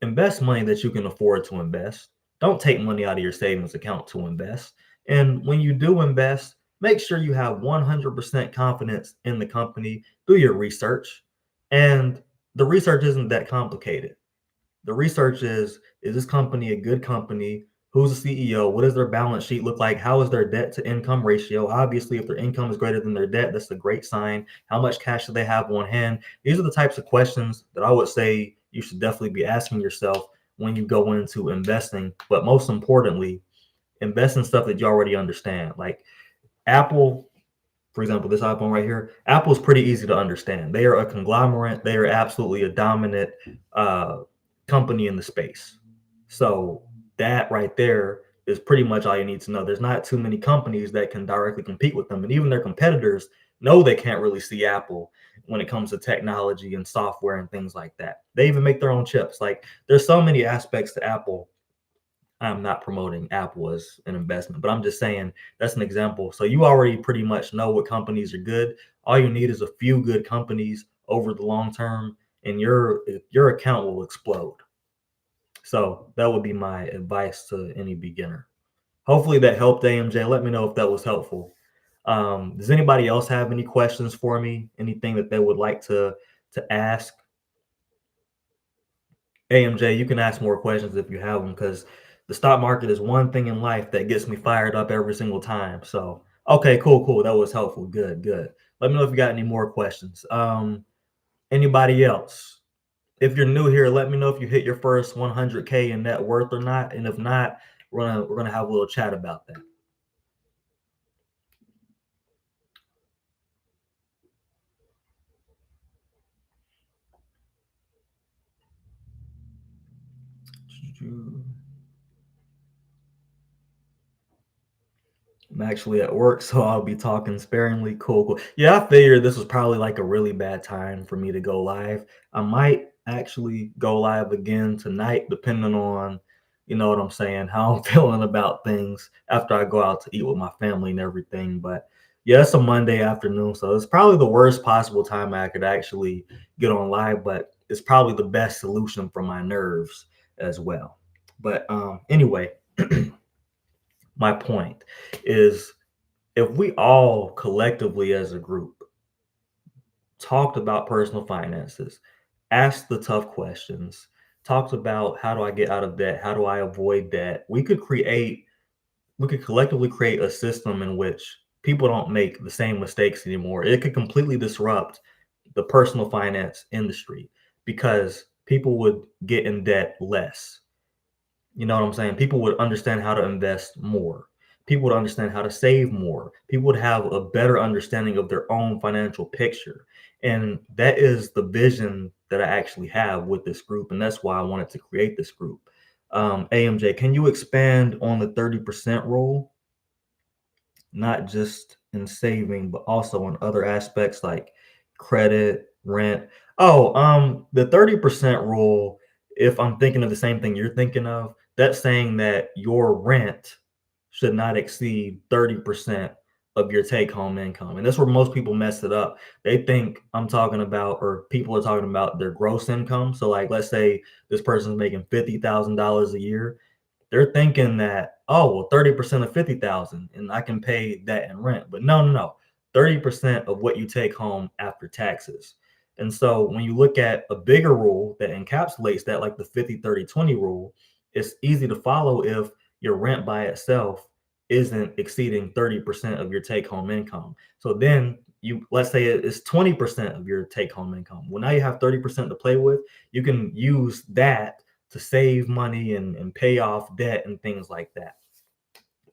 invest money that you can afford to invest. Don't take money out of your savings account to invest. And when you do invest, make sure you have 100% confidence in the company. Do your research. And the research isn't that complicated. The research is this company a good company? Who's the CEO? What does their balance sheet look like? How is their debt to income ratio? Obviously, if their income is greater than their debt, that's a great sign. How much cash do they have on hand? These are the types of questions that I would say you should definitely be asking yourself when you go into investing. But most importantly, invest in stuff that you already understand. Like Apple, for example, this iPhone right here, Apple is pretty easy to understand. They are a conglomerate. They are absolutely a dominant uh, company in the space. So that right there is pretty much all you need to know. There's not too many companies that can directly compete with them, and even their competitors know they can't really see Apple when it comes to technology and software and things like that. They even make their own chips. Like, there's so many aspects to Apple. I'm not promoting Apple as an investment, but I'm just saying that's an example. So you already pretty much know what companies are good. All you need is a few good companies over the long term, and your account will explode. So that would be my advice to any beginner. Hopefully that helped, AMJ. Let me know if that was helpful. Does anybody else have any questions for me? Anything that they would like to ask? AMJ, you can ask more questions if you have them, because the stock market is one thing in life that gets me fired up every single time. So, okay, cool. That was helpful. Good. Let me know if you got any more questions. Anybody else? If you're new here, let me know if you hit your first 100K in net worth or not. And if not, we're gonna have a little chat about that. I'm actually at work, so I'll be talking sparingly. Cool, cool. Yeah, I figured this was probably like a really bad time for me to go live. I might actually go live again tonight, depending on, you know what I'm saying, how I'm feeling about things after I go out to eat with my family and everything. But yeah, it's a Monday afternoon, so it's probably the worst possible time I could actually get on live, but it's probably the best solution for my nerves as well. But anyway, my point is if we all collectively as a group talked about personal finances, asked the tough questions, talked about how do I get out of debt, how do I avoid debt, we could collectively create a system in which people don't make the same mistakes anymore. It could completely disrupt the personal finance industry because people would get in debt less. You know what I'm saying? People would understand how to invest more. People would understand how to save more. People would have a better understanding of their own financial picture. And that is the vision that I actually have with this group. And that's why I wanted to create this group. AMJ, can you expand on the 30% rule? Not just in saving, but also in other aspects like credit, rent. Oh, the 30% rule, if I'm thinking of the same thing you're thinking of, that's saying that your rent should not exceed 30% of your take home income. And that's where most people mess it up. They think I'm talking about, or people are talking about their gross income. So, like, let's say this person's making $50,000 a year, they're thinking that, oh, well, 30% of 50,000 and I can pay that in rent. But no, no, no. 30% of what you take home after taxes. And so when you look at a bigger rule that encapsulates that, like the 50/30/20 rule, it's easy to follow if your rent by itself isn't exceeding 30% of your take home income. So then you, let's say it's 20% of your take home income. Well, now you have 30% to play with. You can use that to save money and pay off debt and things like that.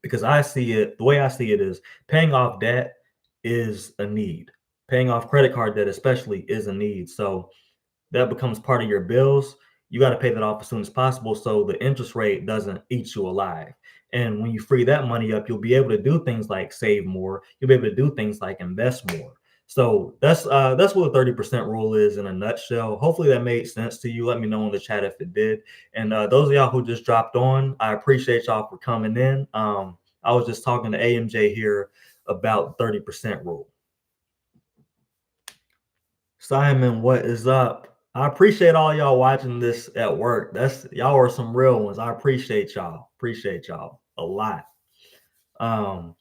Because I see it, the way I see it is paying off debt is a need. Paying off credit card debt, especially, is a need. So that becomes part of your bills. You got to pay that off as soon as possible so the interest rate doesn't eat you alive. And when you free that money up, you'll be able to do things like save more. You'll be able to do things like invest more. So that's what the 30% rule is in a nutshell. Hopefully that made sense to you. Let me know in the chat if it did. And those of y'all who just dropped on, I appreciate y'all for coming in. I was just talking to AMJ here about 30% rule. Simon, what is up? I appreciate all y'all watching this at work. That's y'all are some real ones. I appreciate y'all. Appreciate y'all a lot. Um,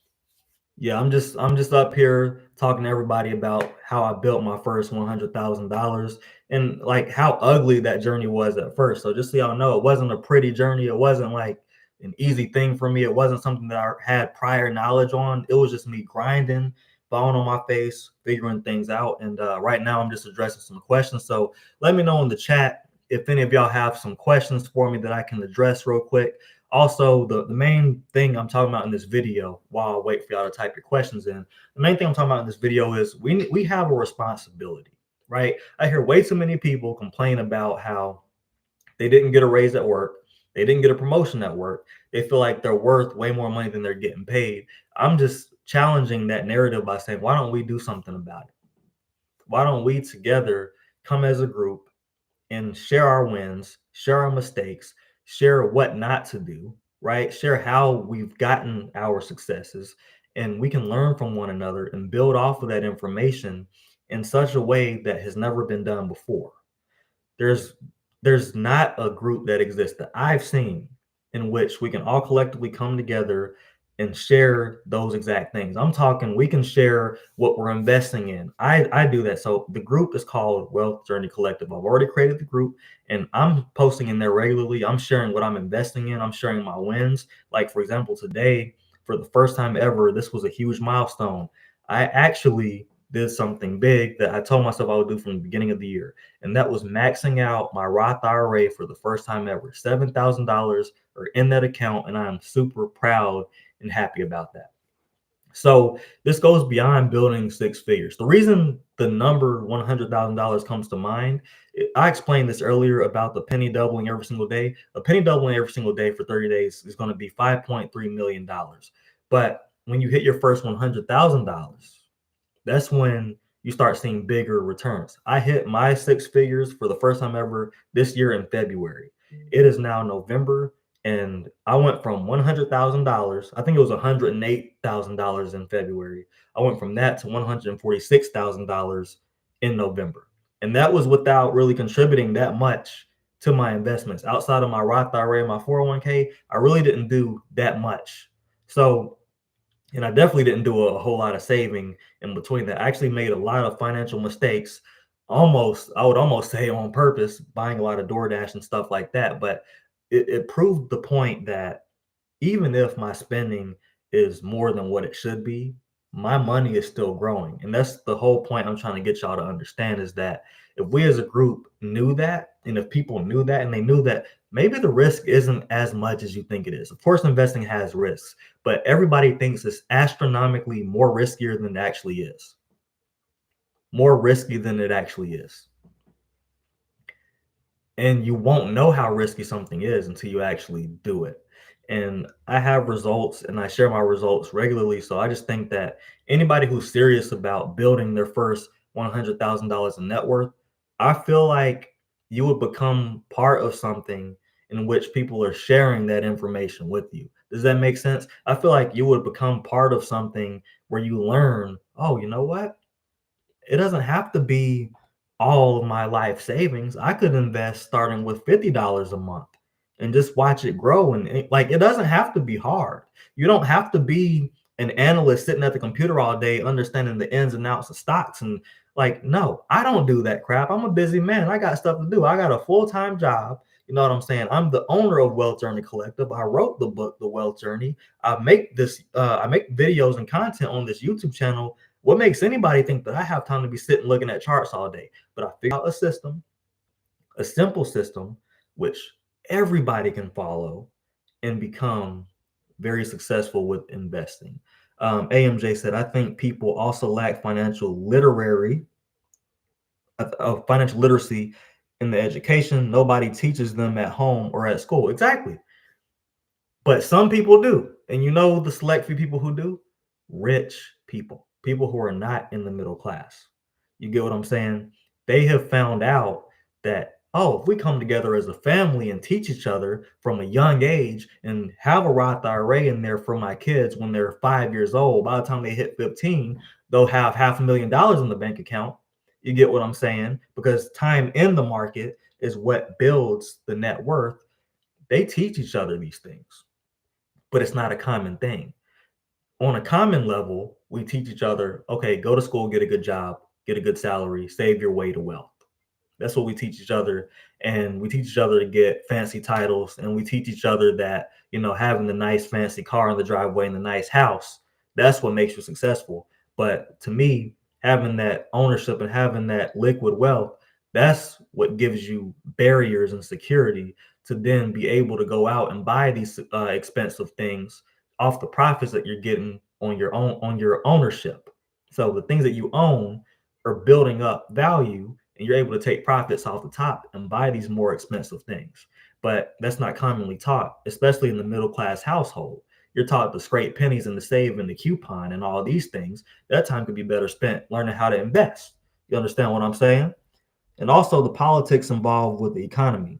yeah, I'm just up here talking to everybody about how I built my first $100,000 and like how ugly that journey was at first. So just so y'all know, it wasn't a pretty journey. It wasn't like an easy thing for me. It wasn't something that I had prior knowledge on. It was just me grinding, falling on my face, figuring things out. And right now, I'm just addressing some questions. So let me know in the chat if any of y'all have some questions for me that I can address real quick. Also, the main thing I'm talking about in this video, while I wait for y'all to type your questions in, the main thing I'm talking about in this video is we have a responsibility, right? I hear way too many people complain about how they didn't get a raise at work, they didn't get a promotion at work, they feel like they're worth way more money than they're getting paid. I'm just challenging that narrative by saying, why don't we do something about it? Why don't we together come as a group and share our wins, share our mistakes, share what not to do, right? Share how we've gotten our successes, and we can learn from one another and build off of that information in such a way that has never been done before. There's there's not a group that exists that I've seen in which we can all collectively come together and share those exact things. I'm talking we can share what we're investing in. I do that. So the group is called Wealth Journey Collective. I've already created the group and I'm posting in there regularly. I'm sharing what I'm investing in. I'm sharing my wins. Like for example, today, for the first time ever, this was a huge milestone. I actually did something big that I told myself I would do from the beginning of the year, and that was maxing out my Roth IRA for the first time ever. $7,000 are in that account, and I'm super proud and happy about that. So this goes beyond building six figures. The reason the number $100,000 comes to mind. I explained this earlier about the penny doubling every single day. A penny doubling every single day for 30 days is going to be $5.3 million. But when you hit your first $100,000, that's when you start seeing bigger returns. I hit my six figures for the first time ever this year in February. It is now November, and I went from $100,000. I think it was $108,000 in February. I went from that to $146,000 in November, and that was without really contributing that much to my investments outside of my Roth IRA and my 401k. I really didn't do that much. So, and I definitely didn't do a whole lot of saving in between that. I actually made a lot of financial mistakes, I would almost say on purpose, buying a lot of DoorDash and stuff like that. But it proved the point that even if my spending is more than what it should be, my money is still growing. And that's the whole point I'm trying to get y'all to understand, is that if we as a group knew that, and if people knew that, and they knew that maybe the risk isn't as much as you think it is. Of course, investing has risks, but everybody thinks it's astronomically more riskier than it actually is. More risky than it actually is. And you won't know how risky something is until you actually do it. And I have results and I share my results regularly. So I just think that anybody who's serious about building their first $100,000 in net worth, I feel like you would become part of something in which people are sharing that information with you. Does that make sense? I feel like you would become part of something where you learn, oh, you know what? It doesn't have to be all of my life savings. I could invest starting with $50 a month and just watch it grow. And it doesn't have to be hard. You don't have to be an analyst sitting at the computer all day understanding the ins and outs of stocks. And no, I don't do that crap. I'm a busy man. I got stuff to do. I got a full-time job. You know what I'm saying? I'm the owner of Wealth Journey Collective. I wrote the book, The Wealth Journey. I make videos and content on this YouTube channel. What makes anybody think that I have time to be sitting looking at charts all day? But I figured out a system, a simple system, which everybody can follow and become very successful with investing. AMJ said, I think people also lack financial literacy in the education. Nobody teaches them at home or at school. Exactly. But some people do. And you know the select few people who do? Rich people who are not in the middle class. You get what I'm saying? They have found out that, oh, if we come together as a family and teach each other from a young age and have a Roth IRA in there for my kids when they're 5 years old, by the time they hit 15, they'll have $500,000 in the bank account. You get what I'm saying? Because time in the market is what builds the net worth. They teach each other these things, but it's not a common thing. On a common level, we teach each other, okay, go to school, get a good job, get a good salary, save your way to wealth. That's what we teach each other. And we teach each other to get fancy titles. And we teach each other that, having the nice fancy car in the driveway and the nice house, that's what makes you successful. But to me, having that ownership and having that liquid wealth, that's what gives you barriers and security to then be able to go out and buy these expensive things off the profits that you're getting on your ownership. So the things that you own are building up value, and you're able to take profits off the top and buy these more expensive things. But that's not commonly taught, especially in the middle class household. You're taught to scrape pennies and to save and the coupon and all these things. That time could be better spent learning how to invest. You understand what I'm saying? And also the politics involved with the economy.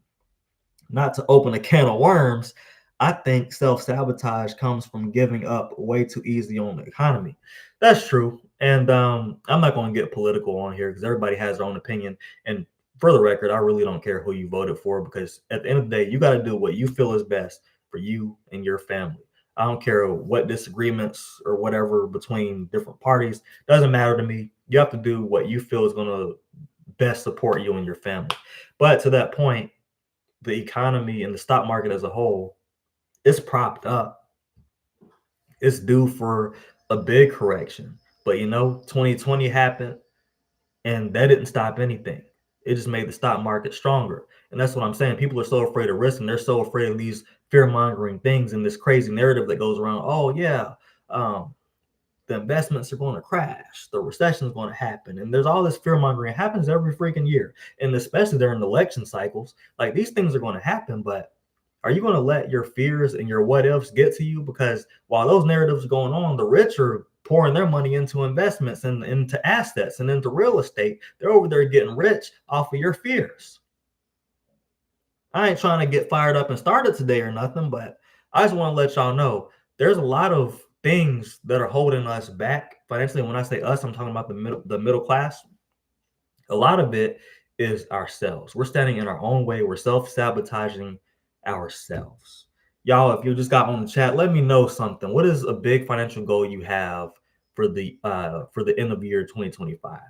Not to open a can of worms, I think self-sabotage comes from giving up way too easy on the economy. That's true. And I'm not going to get political on here because everybody has their own opinion. And for the record, I really don't care who you voted for, because at the end of the day, you got to do what you feel is best for you and your family. I don't care what disagreements or whatever between different parties. Doesn't matter to me. You have to do what you feel is going to best support you and your family. But to that point, the economy and the stock market as a whole, it's propped up. It's due for a big correction. But 2020 happened, and that didn't stop anything. It just made the stock market stronger. And that's what I'm saying. People are so afraid of risk, and they're so afraid of these fear-mongering things and this crazy narrative that goes around. Oh, yeah. the investments are going to crash, the recession is going to happen, and there's all this fear mongering. It happens every freaking year, and especially during election cycles. Like, these things are going to happen, but are you going to let your fears and your what ifs get to you? Because while those narratives are going on, the rich are pouring their money into investments and into assets and into real estate. They're over there getting rich off of your fears. I ain't trying to get fired up and started today or nothing, but I just want to let y'all know there's a lot of things that are holding us back financially. When I say us, I'm talking about the middle class. A lot of it is ourselves. We're standing in our own way. We're self-sabotaging ourselves. Y'all, if you just got on the chat, let me know something. What is a big financial goal you have for the end of the year 2025?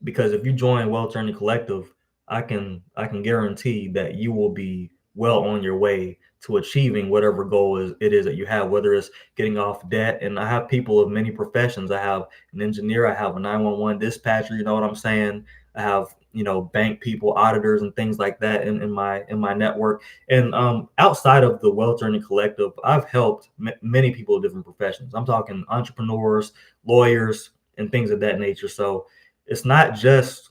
Because if you join Wealth Journey Collective, I can guarantee that you will be well on your way to achieving whatever goal it is that you have, whether it's getting off debt. And I have people of many professions. I have an engineer, I have a 911 dispatcher, you know what I'm saying? I have, bank people, auditors, and things like that in my network. And outside of the Wealth Journey Collective, I've helped many people of different professions. I'm talking entrepreneurs, lawyers, and things of that nature. So it's not just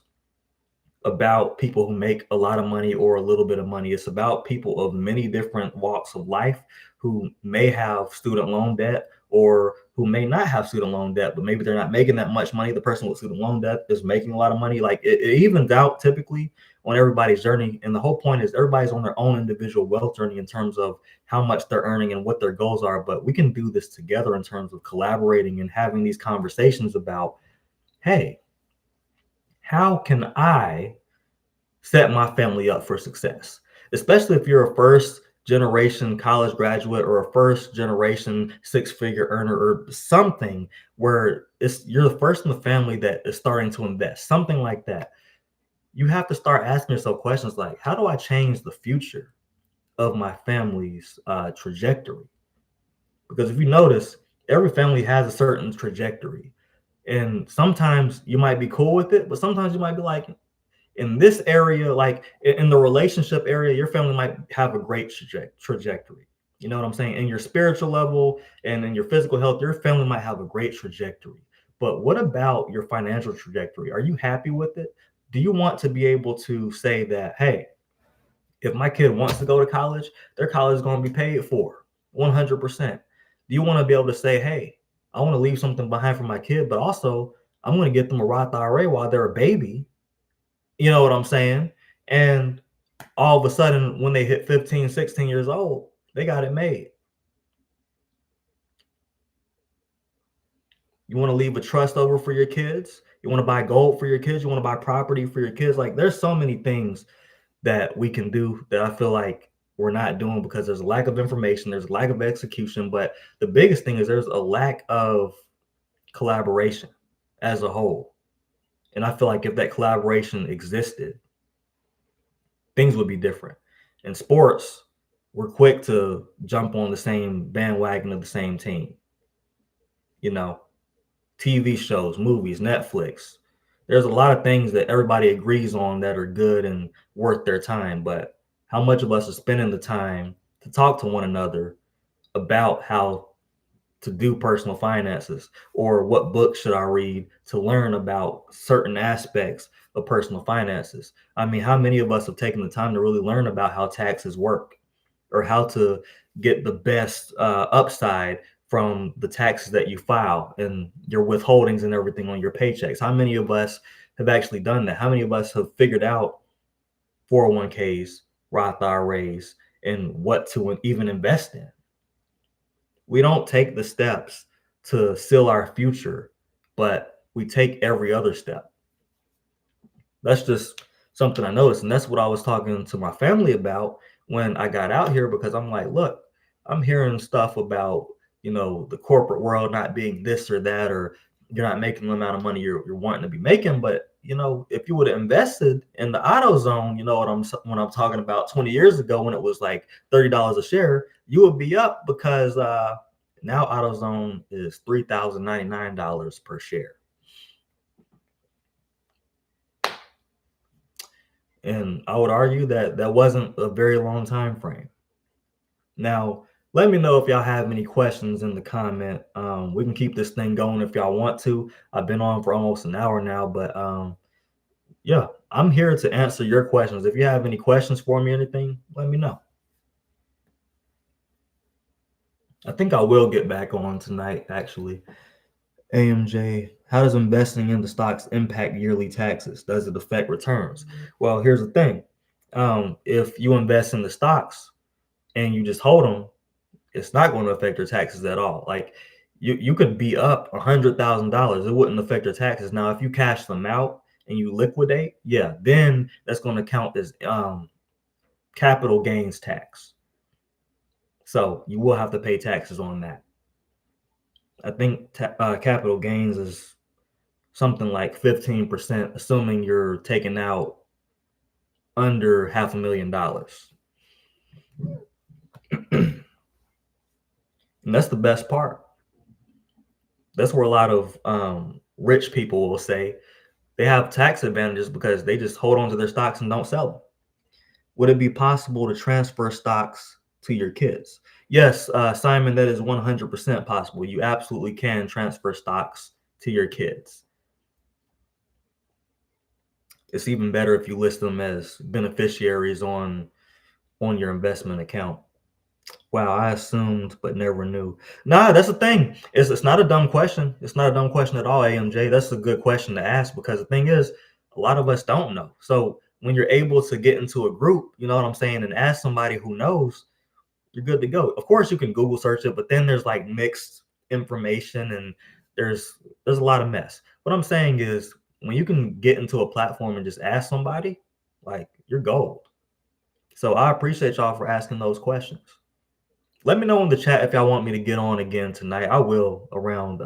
about people who make a lot of money or a little bit of money. It's about people of many different walks of life who may have student loan debt or who may not have student loan debt, but maybe they're not making that much money. The person with student loan debt is making a lot of money. Like, it evens out typically on everybody's journey. And the whole point is everybody's on their own individual wealth journey in terms of how much they're earning and what their goals are. But we can do this together in terms of collaborating and having these conversations about, hey, how can I set my family up for success? Especially if you're a first generation college graduate or a first generation six-figure earner or something where you're the first in the family that is starting to invest, something like that. You have to start asking yourself questions like, how do I change the future of my family's trajectory? Because if you notice, every family has a certain trajectory. And sometimes you might be cool with it, but sometimes you might be like, in this area, like in the relationship area, your family might have a great trajectory. You know what I'm saying? In your spiritual level and in your physical health, your family might have a great trajectory. But what about your financial trajectory? Are you happy with it? Do you want to be able to say that, hey, if my kid wants to go to college, their college is going to be paid for 100%. Do you want to be able to say, hey, I want to leave something behind for my kid, but also I'm going to get them a Roth IRA while they're a baby? You know what I'm saying? And all of a sudden, when they hit 15, 16 years old, they got it made. You want to leave a trust over for your kids? You want to buy gold for your kids? You want to buy property for your kids? Like, there's so many things that we can do that I feel like we're not doing because there's a lack of information, there's a lack of execution, but the biggest thing is there's a lack of collaboration as a whole. And I feel like if that collaboration existed, things would be different. In sports, we're quick to jump on the same bandwagon of the same team. You know, TV shows, movies, Netflix. There's a lot of things that everybody agrees on that are good and worth their time. But how much of us are spending the time to talk to one another about how to do personal finances, or what books should I read to learn about certain aspects of personal finances? I mean, how many of us have taken the time to really learn about how taxes work or how to get the best upside from the taxes that you file and your withholdings and everything on your paychecks? How many of us have actually done that? How many of us have figured out 401ks, Roth IRAs, and what to even invest in? We don't take the steps to seal our future, but we take every other step. That's just something I noticed. And that's what I was talking to my family about when I got out here, because I'm like, look, I'm hearing stuff about, the corporate world not being this or that, or you're not making the amount of money you're wanting to be making. But, if you would have invested in the auto zone, when I'm talking about 20 years ago when it was like $30 a share, you would be up because now AutoZone is $3,099 per share. And I would argue that that wasn't a very long time frame. Now, Let me know if y'all have any questions in the comment. We can keep this thing going if y'all want to. I've been on for almost an hour now, but yeah, I'm here to answer your questions. If you have any questions for me or anything, let me know. I think I will get back on tonight, actually. AMJ, how does investing in the stocks impact yearly taxes? Does it affect returns? Well, here's the thing. If you invest in the stocks and you just hold them, it's not going to affect your taxes at all. Like you could be up $100,000, it wouldn't affect your taxes. Now, if you cash them out and you liquidate, yeah, then that's going to count as capital gains tax. So you will have to pay taxes on that. I think capital gains is something like 15%, assuming you're taking out under $500,000. And that's the best part. That's where a lot of rich people will say they have tax advantages because they just hold on to their stocks and don't sell them. Would it be possible to transfer stocks to your kids? Yes, Simon, that is 100% possible. You absolutely can transfer stocks to your kids. It's even better if you list them as beneficiaries on your investment account. Wow, I assumed but never knew. Nah, that's the thing. It's not a dumb question. It's not a dumb question at all, AMJ. That's a good question to ask because the thing is, a lot of us don't know. So when you're able to get into a group, you know what I'm saying, and ask somebody who knows, you're good to go. Of course, you can Google search it, but then there's like mixed information and there's a lot of mess. What I'm saying is when you can get into a platform and just ask somebody, like you're gold. So I appreciate y'all for asking those questions. Let me know in the chat if y'all want me to get on again tonight. I will around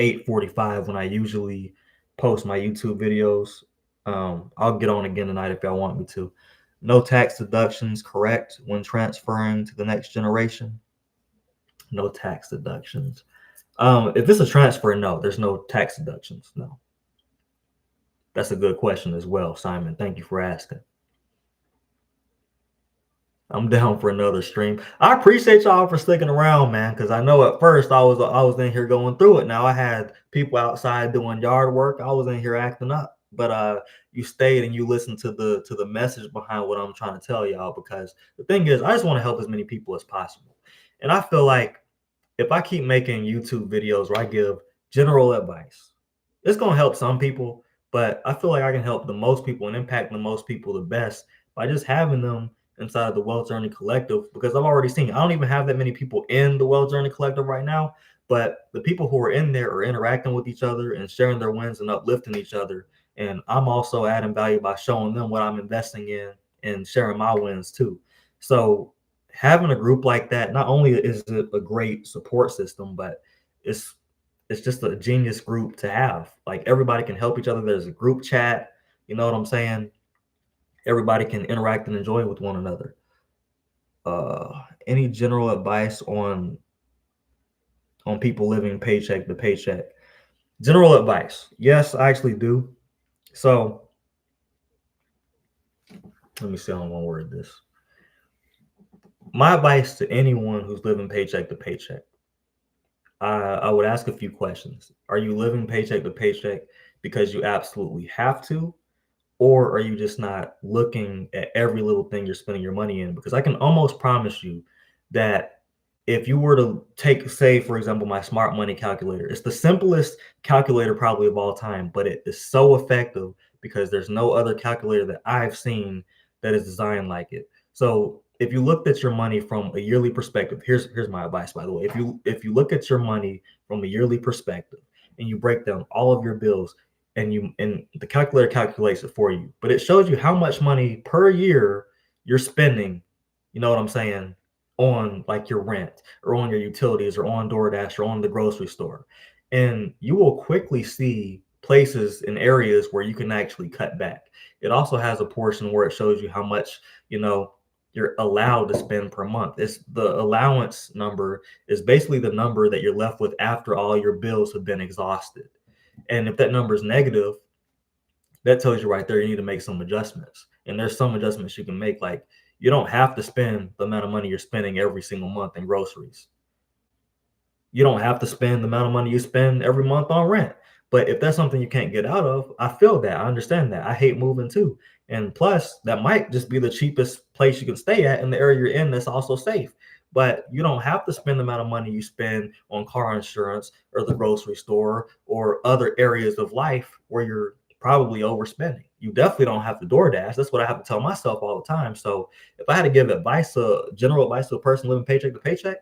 8:45 when I usually post my YouTube videos. I'll get on again tonight if y'all want me to. No tax deductions, correct, when transferring to the next generation? No tax deductions. If it's a transfer, no, there's no tax deductions, no. That's a good question as well, Simon. Thank you for asking. I'm down for another stream. I appreciate y'all for sticking around, man, because I know at first I was in here going through it. Now I had people outside doing yard work. I was in here acting up. But you stayed and you listened to the message behind what I'm trying to tell y'all, because the thing is I just want to help as many people as possible. And I feel like if I keep making YouTube videos where I give general advice, it's gonna help some people, but I feel like I can help the most people and impact the most people the best by just having them inside of the Wealth Journey Collective, because I've already seen, I don't even have that many people in the Wealth Journey Collective right now, but the people who are in there are interacting with each other and sharing their wins and uplifting each other. And I'm also adding value by showing them what I'm investing in and sharing my wins too. So having a group like that, not only is it a great support system, but it's just a genius group to have. Like everybody can help each other. There's a group chat. You know what I'm saying? Everybody can interact and enjoy with one another. Any general advice on people living paycheck to paycheck? General advice. Yes, I actually do. So let me see how I'm gonna word this. My advice to anyone who's living paycheck to paycheck, I would ask a few questions. Are you living paycheck to paycheck because you absolutely have to? Or are you just not looking at every little thing you're spending your money in? Because I can almost promise you that if you were to take, say, for example, my smart money calculator, it's the simplest calculator probably of all time, but it is so effective because there's no other calculator that I've seen that is designed like it. So if you looked at your money from a yearly perspective, here's my advice, by the way. If you look at your money from a yearly perspective and you break down all of your bills, and the calculator calculates it for you, but it shows you how much money per year you're spending, you know what I'm saying, on like your rent or on your utilities or on DoorDash or on the grocery store. And you will quickly see places and areas where you can actually cut back. It also has a portion where it shows you how much, you know, you're allowed to spend per month. It's the allowance number is basically the number that you're left with after all your bills have been exhausted. And if that number is negative, that tells you right there you need to make some adjustments. And there's some adjustments you can make, like You don't have to spend the amount of money you're spending every single month in groceries. You don't have to spend the amount of money you spend every month on rent. But if that's something you can't get out of, I feel that. I understand that. I hate moving too. And plus, that might just be the cheapest place you can stay at in the area you're in that's also safe. But you don't have to spend the amount of money you spend on car insurance or the grocery store or other areas of life where you're probably overspending. You definitely don't have to DoorDash. That's what I have to tell myself all the time. So if I had to give advice, general advice to a person living paycheck to paycheck,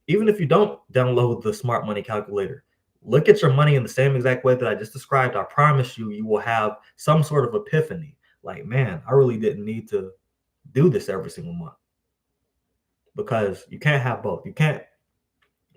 even if you don't download the smart money calculator, look at your money in the same exact way that I just described. I promise you, you will have some sort of epiphany. Like, man, I really didn't need to do this every single month, because you can't have both. You can't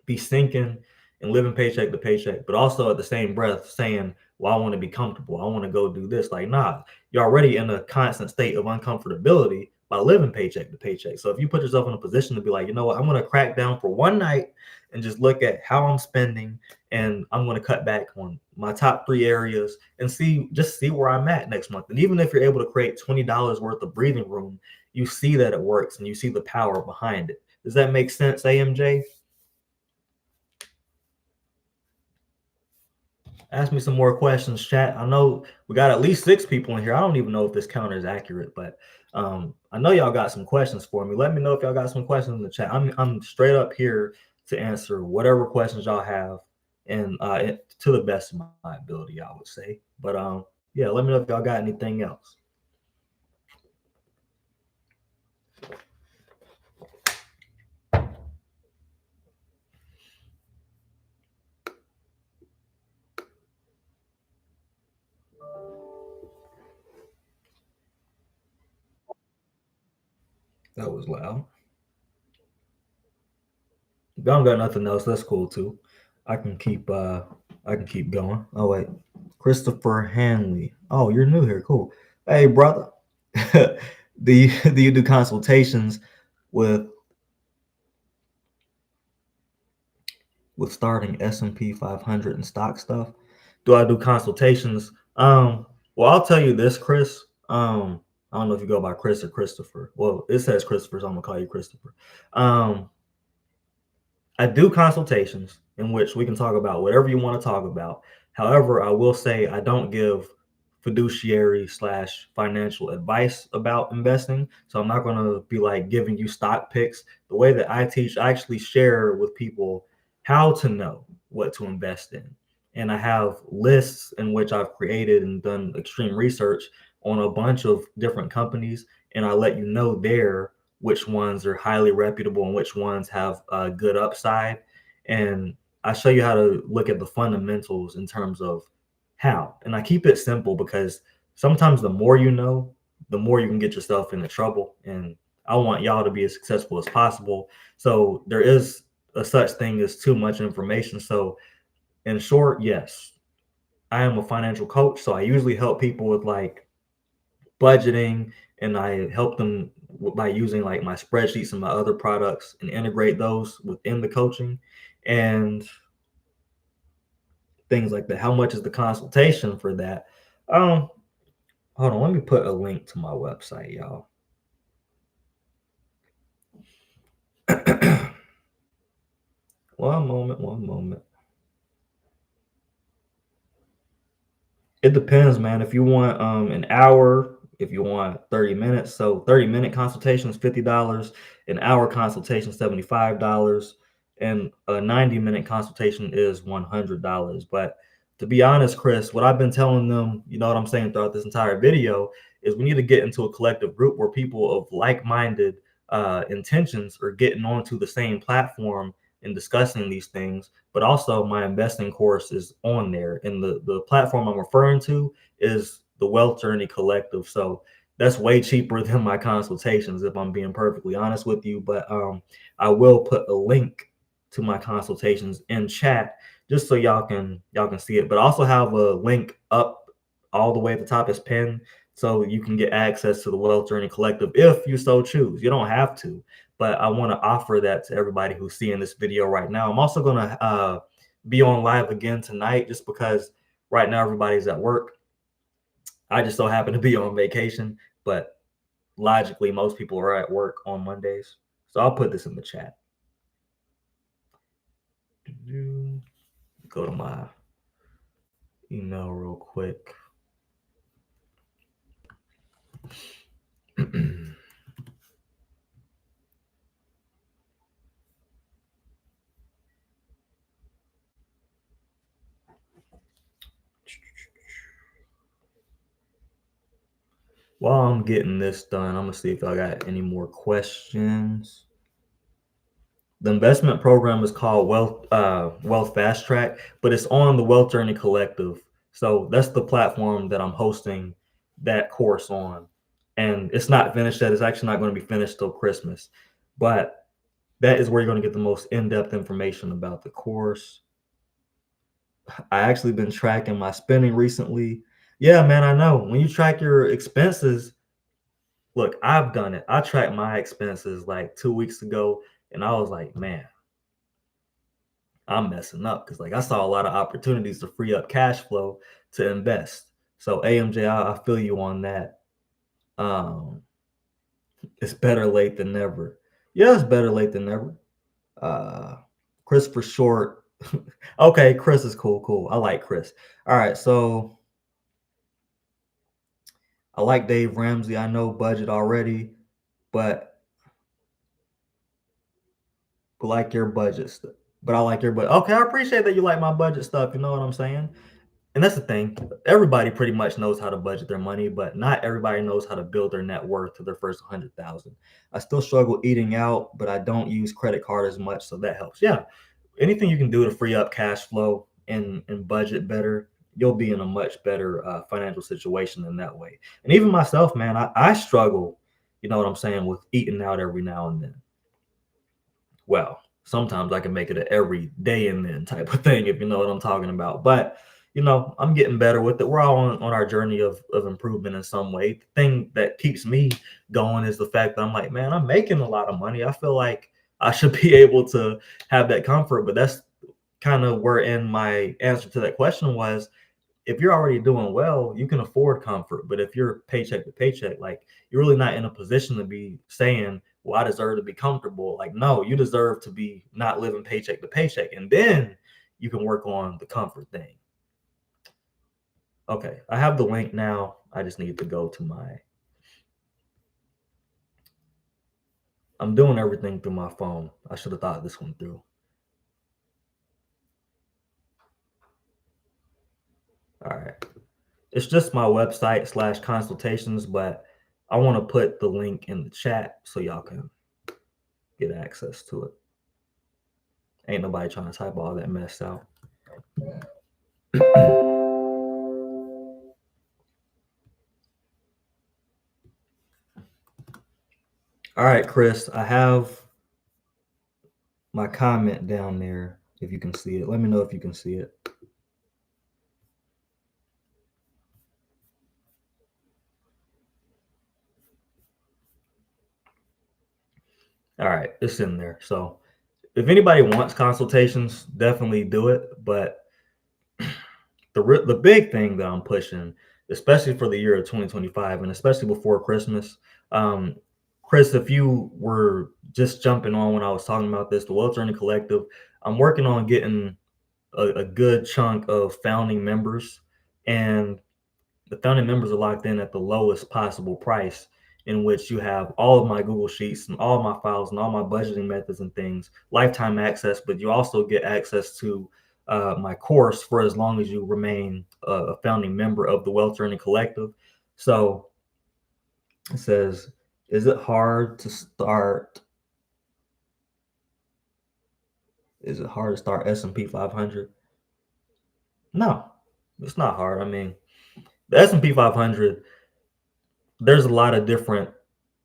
be sinking and living paycheck to paycheck, but also at the same breath saying, well, I want to be comfortable. I want to go do this. Like, nah, you're already in a constant state of uncomfortability by living paycheck to paycheck. So if you put yourself in a position to be like, you know what, I'm going to crack down for one night and just look at how I'm spending, and I'm going to cut back on my top 3 areas and see where I'm at next month. And even if you're able to create $20 worth of breathing room, you see that it works and you see the power behind it. Does that make sense, AMJ? Ask me some more questions, chat. I know we got at least 6 people in here. I don't even know if this counter is accurate, but I know y'all got some questions for me. Let me know if y'all got some questions in the chat. I'm straight up here to answer whatever questions y'all have, and to the best of my ability, I would say. But yeah, let me know if y'all got anything else. That was loud. If I don't got nothing else, that's cool too. I can keep going. Oh wait. Christopher Hanley. Oh, you're new here. Cool. Hey brother. Do you do consultations with starting S&P 500 and stock stuff? Do I do consultations? Well, I'll tell you this, Chris. I don't know if you go by Chris or Christopher. Well, it says Christopher, so I'm gonna call you Christopher. I do consultations in which we can talk about whatever you want to talk about. However, I will say I don't give fiduciary / financial advice about investing. So I'm not going to be like giving you stock picks. The way that I teach, I actually share with people how to know what to invest in. And I have lists in which I've created and done extreme research on a bunch of different companies. And I let you know there which ones are highly reputable and which ones have a good upside. And I show you how to look at the fundamentals in terms of how. And I keep it simple because sometimes the more you know, the more you can get yourself into trouble. And I want y'all to be as successful as possible. So there is a such thing as too much information. So in short, yes, I am a financial coach. So I usually help people with like budgeting, and I help them by using like my spreadsheets and my other products and integrate those within the coaching and things like that. How much is the consultation for that? Um, Hold on, let me put a link to my website, y'all. One moment. It depends, man. If you want an hour, if you want 30 minutes, so 30-minute consultation is $50, an hour consultation $75, and a 90-minute consultation is $100. But to be honest, Chris, what I've been telling them, you know what I'm saying throughout this entire video, is we need to get into a collective group where people of like-minded intentions are getting onto the same platform and discussing these things. But also my investing course is on there, and the platform I'm referring to is the Wealth Journey Collective. So that's way cheaper than my consultations, if I'm being perfectly honest with you. But I will put a link to my consultations in chat just so y'all can see it. But I also have a link up all the way at the top is pinned, so you can get access to the Wealth Journey Collective if you so choose. You don't have to, but I want to offer that to everybody who's seeing this video right now. I'm also going to be on live again tonight just because right now everybody's at work. I just so happen to be on vacation, but logically most people are at work on Mondays. So I'll put this in the chat. Go to my email real quick. While I'm getting this done, I'm gonna see if I got any more questions. The investment program is called Wealth Fast Track, but it's on the Wealth Journey Collective. So that's the platform that I'm hosting that course on. And it's not finished yet. It's actually not going to be finished till Christmas. But that is where you're going to get the most in-depth information about the course. I actually been tracking my spending recently. Yeah, man, I know. When you track your expenses, look, I've done it. I tracked my expenses like 2 weeks ago, and I was like, man, I'm messing up because like I saw a lot of opportunities to free up cash flow to invest. So AMJ, I feel you on that. It's better late than never. Yeah, it's better late than never. Chris for short. Okay, Chris is cool. I like Chris. All right, so I like Dave Ramsey. I know budget already, but like your budget stuff. But I like your budget. Okay, I appreciate that you like my budget stuff. You know what I'm saying? And that's the thing. Everybody pretty much knows how to budget their money, but not everybody knows how to build their net worth to their first 100,000. I still struggle eating out, but I don't use credit card as much, so that helps. Yeah, anything you can do to free up cash flow and budget better, you'll be in a much better financial situation in that way. And even myself, man, I struggle. You know what I'm saying, with eating out every now and then. Well, sometimes I can make it an every day and then type of thing, if you know what I'm talking about. But I'm getting better with it. We're all on our journey of improvement in some way. The thing that keeps me going is the fact that I'm like, man, I'm making a lot of money. I feel like I should be able to have that comfort. But that's kind of where in my answer to that question was, if you're already doing well, you can afford comfort. But if you're paycheck to paycheck, like you're really not in a position to be saying, well, I deserve to be comfortable. Like, no, you deserve to be not living paycheck to paycheck. And then you can work on the comfort thing. Okay, I have the link now. I just need to go to I'm doing everything through my phone. I should have thought this one through. All right. It's just my website /consultations, but I want to put the link in the chat so y'all can get access to it. Ain't nobody trying to type all that mess out. All right, Chris, I have my comment down there. If you can see it, let me know if you can see it. All right, it's in there. So if anybody wants consultations, definitely do it. But the big thing that I'm pushing, especially for the year of 2025, and especially before Christmas, Chris, if you were just jumping on when I was talking about this, the Wealth Journey Collective, I'm working on getting a good chunk of founding members, and the founding members are locked in at the lowest possible price, in which you have all of my Google Sheets and all of my files and all my budgeting methods and things, lifetime access, but you also get access to my course for as long as you remain a founding member of the Wealth Journey Collective. So it says, is it hard to start? Is it hard to start S&P 500? No, it's not hard. I mean, the S&P 500, there's a lot of different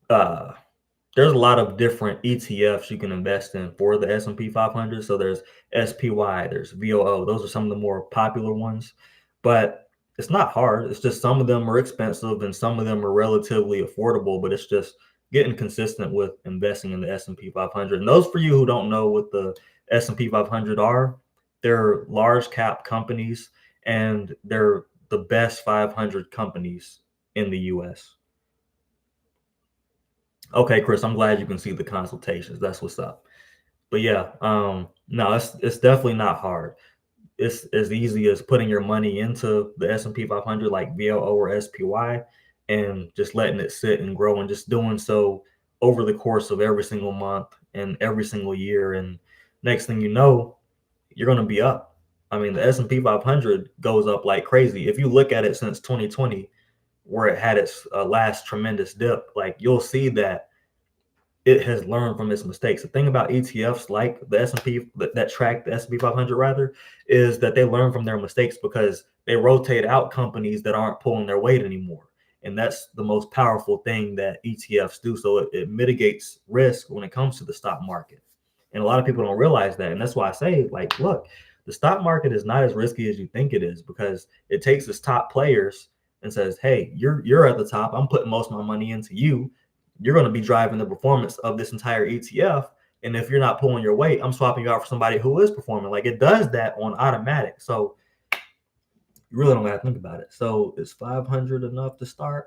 ETFs you can invest in for the S&P 500. So there's SPY, there's VOO. Those are some of the more popular ones, but it's not hard. It's just some of them are expensive and some of them are relatively affordable, but it's just getting consistent with investing in the S&P 500. And those for you who don't know what the S&P 500 are, they're large cap companies and they're the best 500 companies in the US. Okay, Chris, I'm glad you can see the consultations. That's what's up. But yeah, no, it's definitely not hard. It's as easy as putting your money into the S&P 500 like VOO or SPY and just letting it sit and grow and just doing so over the course of every single month and every single year. And next thing you know, you're going to be up. I mean, the S&P 500 goes up like crazy. If you look at it since 2020, where it had its last tremendous dip, like you'll see that it has learned from its mistakes. The thing about ETFs like the S&P that track the S&P 500 rather is that they learn from their mistakes because they rotate out companies that aren't pulling their weight anymore. And that's the most powerful thing that ETFs do. So it mitigates risk when it comes to the stock market. And a lot of people don't realize that. And that's why I say, like, look, the stock market is not as risky as you think it is because it takes its top players and says, hey, you're at the top. I'm putting most of my money into you. You're going to be driving the performance of this entire ETF. And if you're not pulling your weight, I'm swapping you out for somebody who is performing. Like it does that on automatic. So you really don't got to think about it. So is 500 enough to start?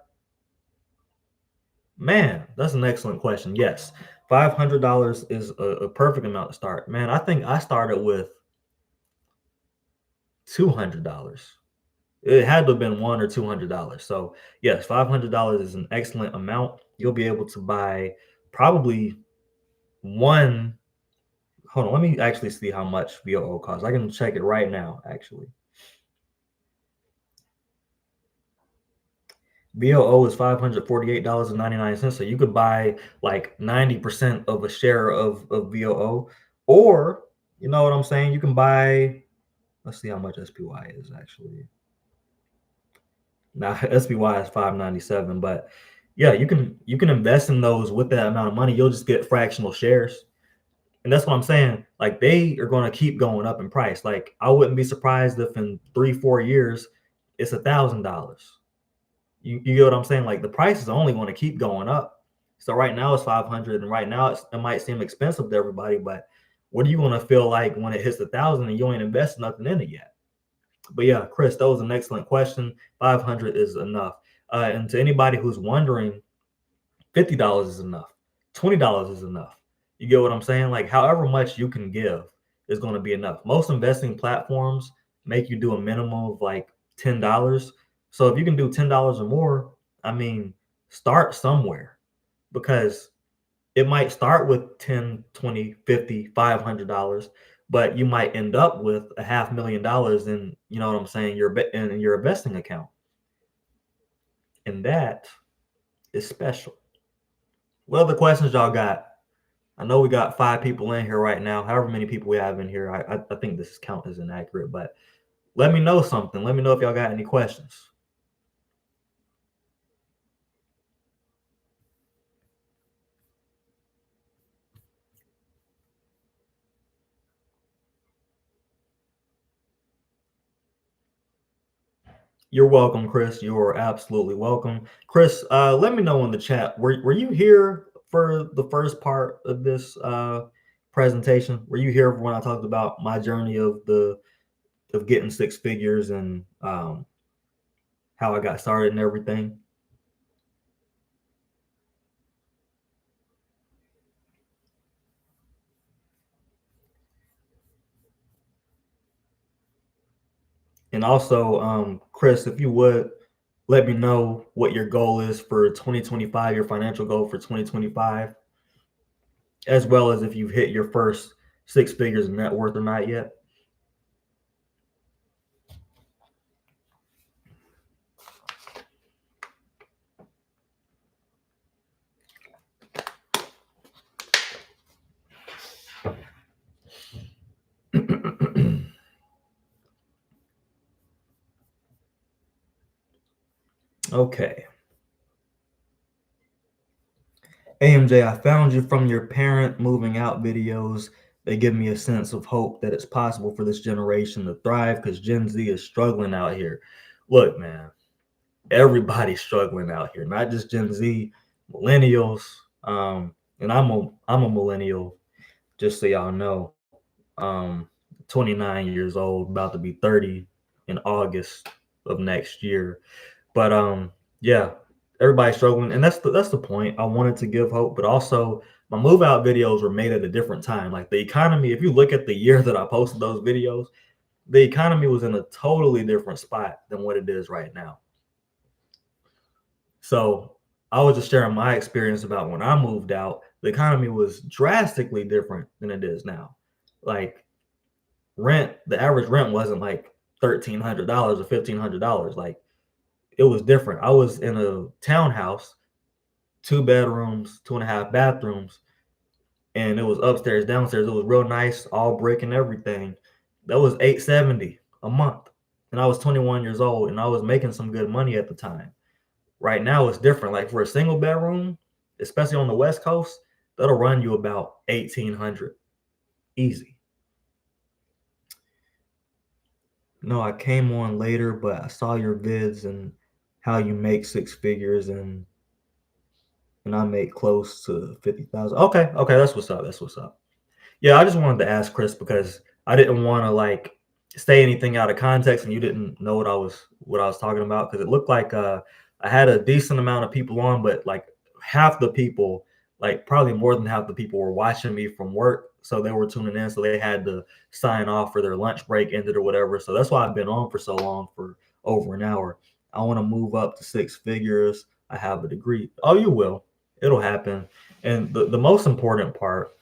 Man, that's an excellent question. Yes, $500 is a perfect amount to start. Man, I think I started with $200. It had to have been $100 or $200. So yes, $500 is an excellent amount. You'll be able to buy probably one. Hold on, let me actually see how much VOO costs. I can check it right now, actually. VOO is $548.99. So you could buy like 90% of a share of VOO. Or, you know what I'm saying? You can buy, let's see how much SPY is actually. Now SPY is 597, but yeah, you can invest in those with that amount of money. You'll just get fractional shares. And that's what I'm saying. Like they are going to keep going up in price. Like I wouldn't be surprised if in 3-4 years it's $1,000. You get what I'm saying? Like the price is only going to keep going up. So right now it's 500, and right now it might seem expensive to everybody, but what are you going to feel like when it hits 1,000 and you ain't invested nothing in it yet? But yeah, Chris, that was an excellent question. 500 is enough. And to anybody who's wondering, $50 is enough. $20 is enough. You get what I'm saying? Like however much you can give is going to be enough. Most investing platforms make you do a minimum of like $10. So if you can do $10 or more, I mean, start somewhere because it might start with 10, 20, 50, $500, but you might end up with a $500,000 in, you know what I'm saying, in your investing account. And that is special. What other questions y'all got? I know we got 5 people in here right now. However many people we have in here, I think this count is inaccurate, but let me know something. Let me know if y'all got any questions. You're welcome, Chris. You are absolutely welcome. Chris, let me know in the chat. Were you here for the first part of this presentation? Were you here when I talked about my journey of getting 6 figures and how I got started and everything? And also, Chris, if you would let me know what your goal is for 2025, your financial goal for 2025, as well as if you've hit your first 6 figures of net worth or not yet. Okay. AMJ, I found you from your parent moving out videos. They give me a sense of hope that it's possible for this generation to thrive because Gen Z is struggling out here. Look, man, everybody's struggling out here, not just Gen Z, millennials. And I'm a millennial, just so y'all know. Um, 29 years old, about to be 30 in August of next year. But yeah, everybody's struggling, and that's the point. I wanted to give hope, but also my move out videos were made at a different time. Like the economy, if you look at the year that I posted those videos, the economy was in a totally different spot than what it is right now. So I was just sharing my experience about when I moved out. The economy was drastically different than it is now. Like the average rent wasn't like $1,300 or $1,500. Like it was different. I was in a townhouse, 2 bedrooms, 2.5 bathrooms, and it was upstairs, downstairs. It was real nice, all brick and everything. That was $870 a month, and I was 21 years old, and I was making some good money at the time. Right now, it's different. Like for a single bedroom, especially on the West Coast, that'll run you about 1,800 easy. No, I came on later, but I saw your vids and how you make six figures, and I make close to 50,000. Okay, okay, that's what's up. That's what's up. Yeah, I just wanted to ask Chris because I didn't want to like say anything out of context and you didn't know what I was talking about, because it looked like I had a decent amount of people on, but like half the people, like probably more than half the people were watching me from work, so they were tuning in, so they had to sign off for their lunch break ended or whatever. So that's why I've been on for so long, for over an hour. I want to move up to six figures. I have a degree. Oh, you will. It'll happen. And the most important part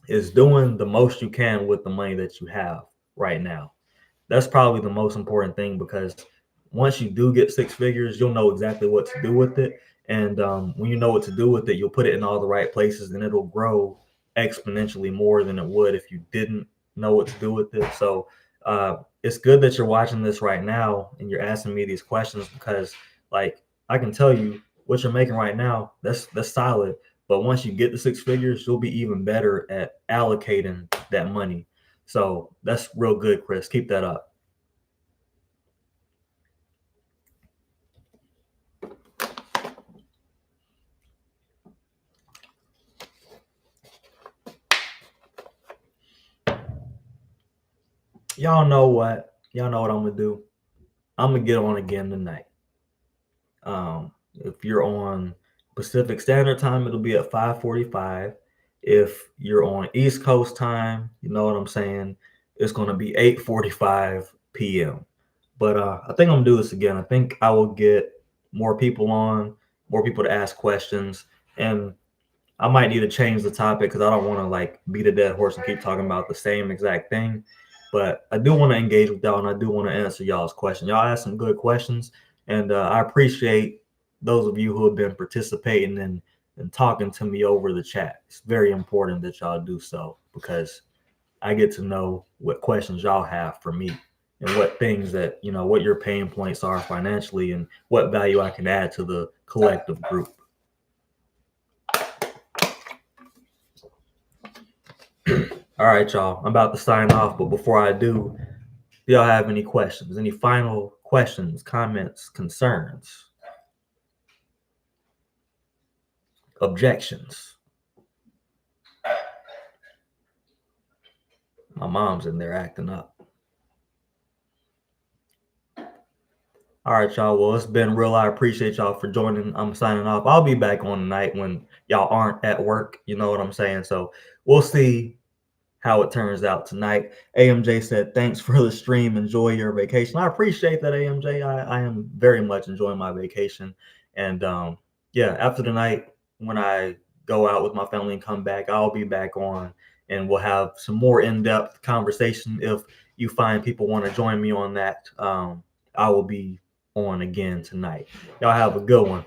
is doing the most you can with the money that you have right now. That's probably the most important thing, because once you do get six figures, you'll know exactly what to do with it. And when you know what to do with it, you'll put it in all the right places, and it'll grow exponentially more than it would if you didn't know what to do with it. So it's good that you're watching this right now and you're asking me these questions, because like I can tell you what you're making right now, that's solid. But once you get the six figures, you'll be even better at allocating that money. So that's real good, Chris. Keep that up. Y'all know what? Y'all know what I'm gonna do. I'm gonna get on again tonight. If you're on Pacific Standard Time, it'll be at 5:45. If you're on East Coast time, you know what I'm saying, it's gonna be 8:45 p.m. But I think I'm gonna do this again. I think I will get more people on, more people to ask questions, and I might need to change the topic because I don't want to like beat a dead horse and keep talking about the same exact thing. But I do want to engage with y'all, and I do want to answer y'all's questions. Y'all asked some good questions, and I appreciate those of you who have been participating and talking to me over the chat. It's very important that y'all do so, because I get to know what questions y'all have for me, and what things that, what your pain points are financially, and what value I can add to the collective group. All right, y'all. I'm about to sign off, but before I do y'all have any questions? Any final questions, comments, concerns, objections? My mom's in there acting up. All right, y'all. Well, it's been real. I appreciate y'all for joining. I'm signing off. I'll be back on tonight when y'all aren't at work. You know what I'm saying? So we'll see how it turns out tonight. AMJ said, thanks for the stream. Enjoy your vacation. I appreciate that, AMJ. I am very much enjoying my vacation. And yeah, after tonight, when I go out with my family and come back, I'll be back on, and we'll have some more in-depth conversation. If you find people want to join me on that, I will be on again tonight. Y'all have a good one.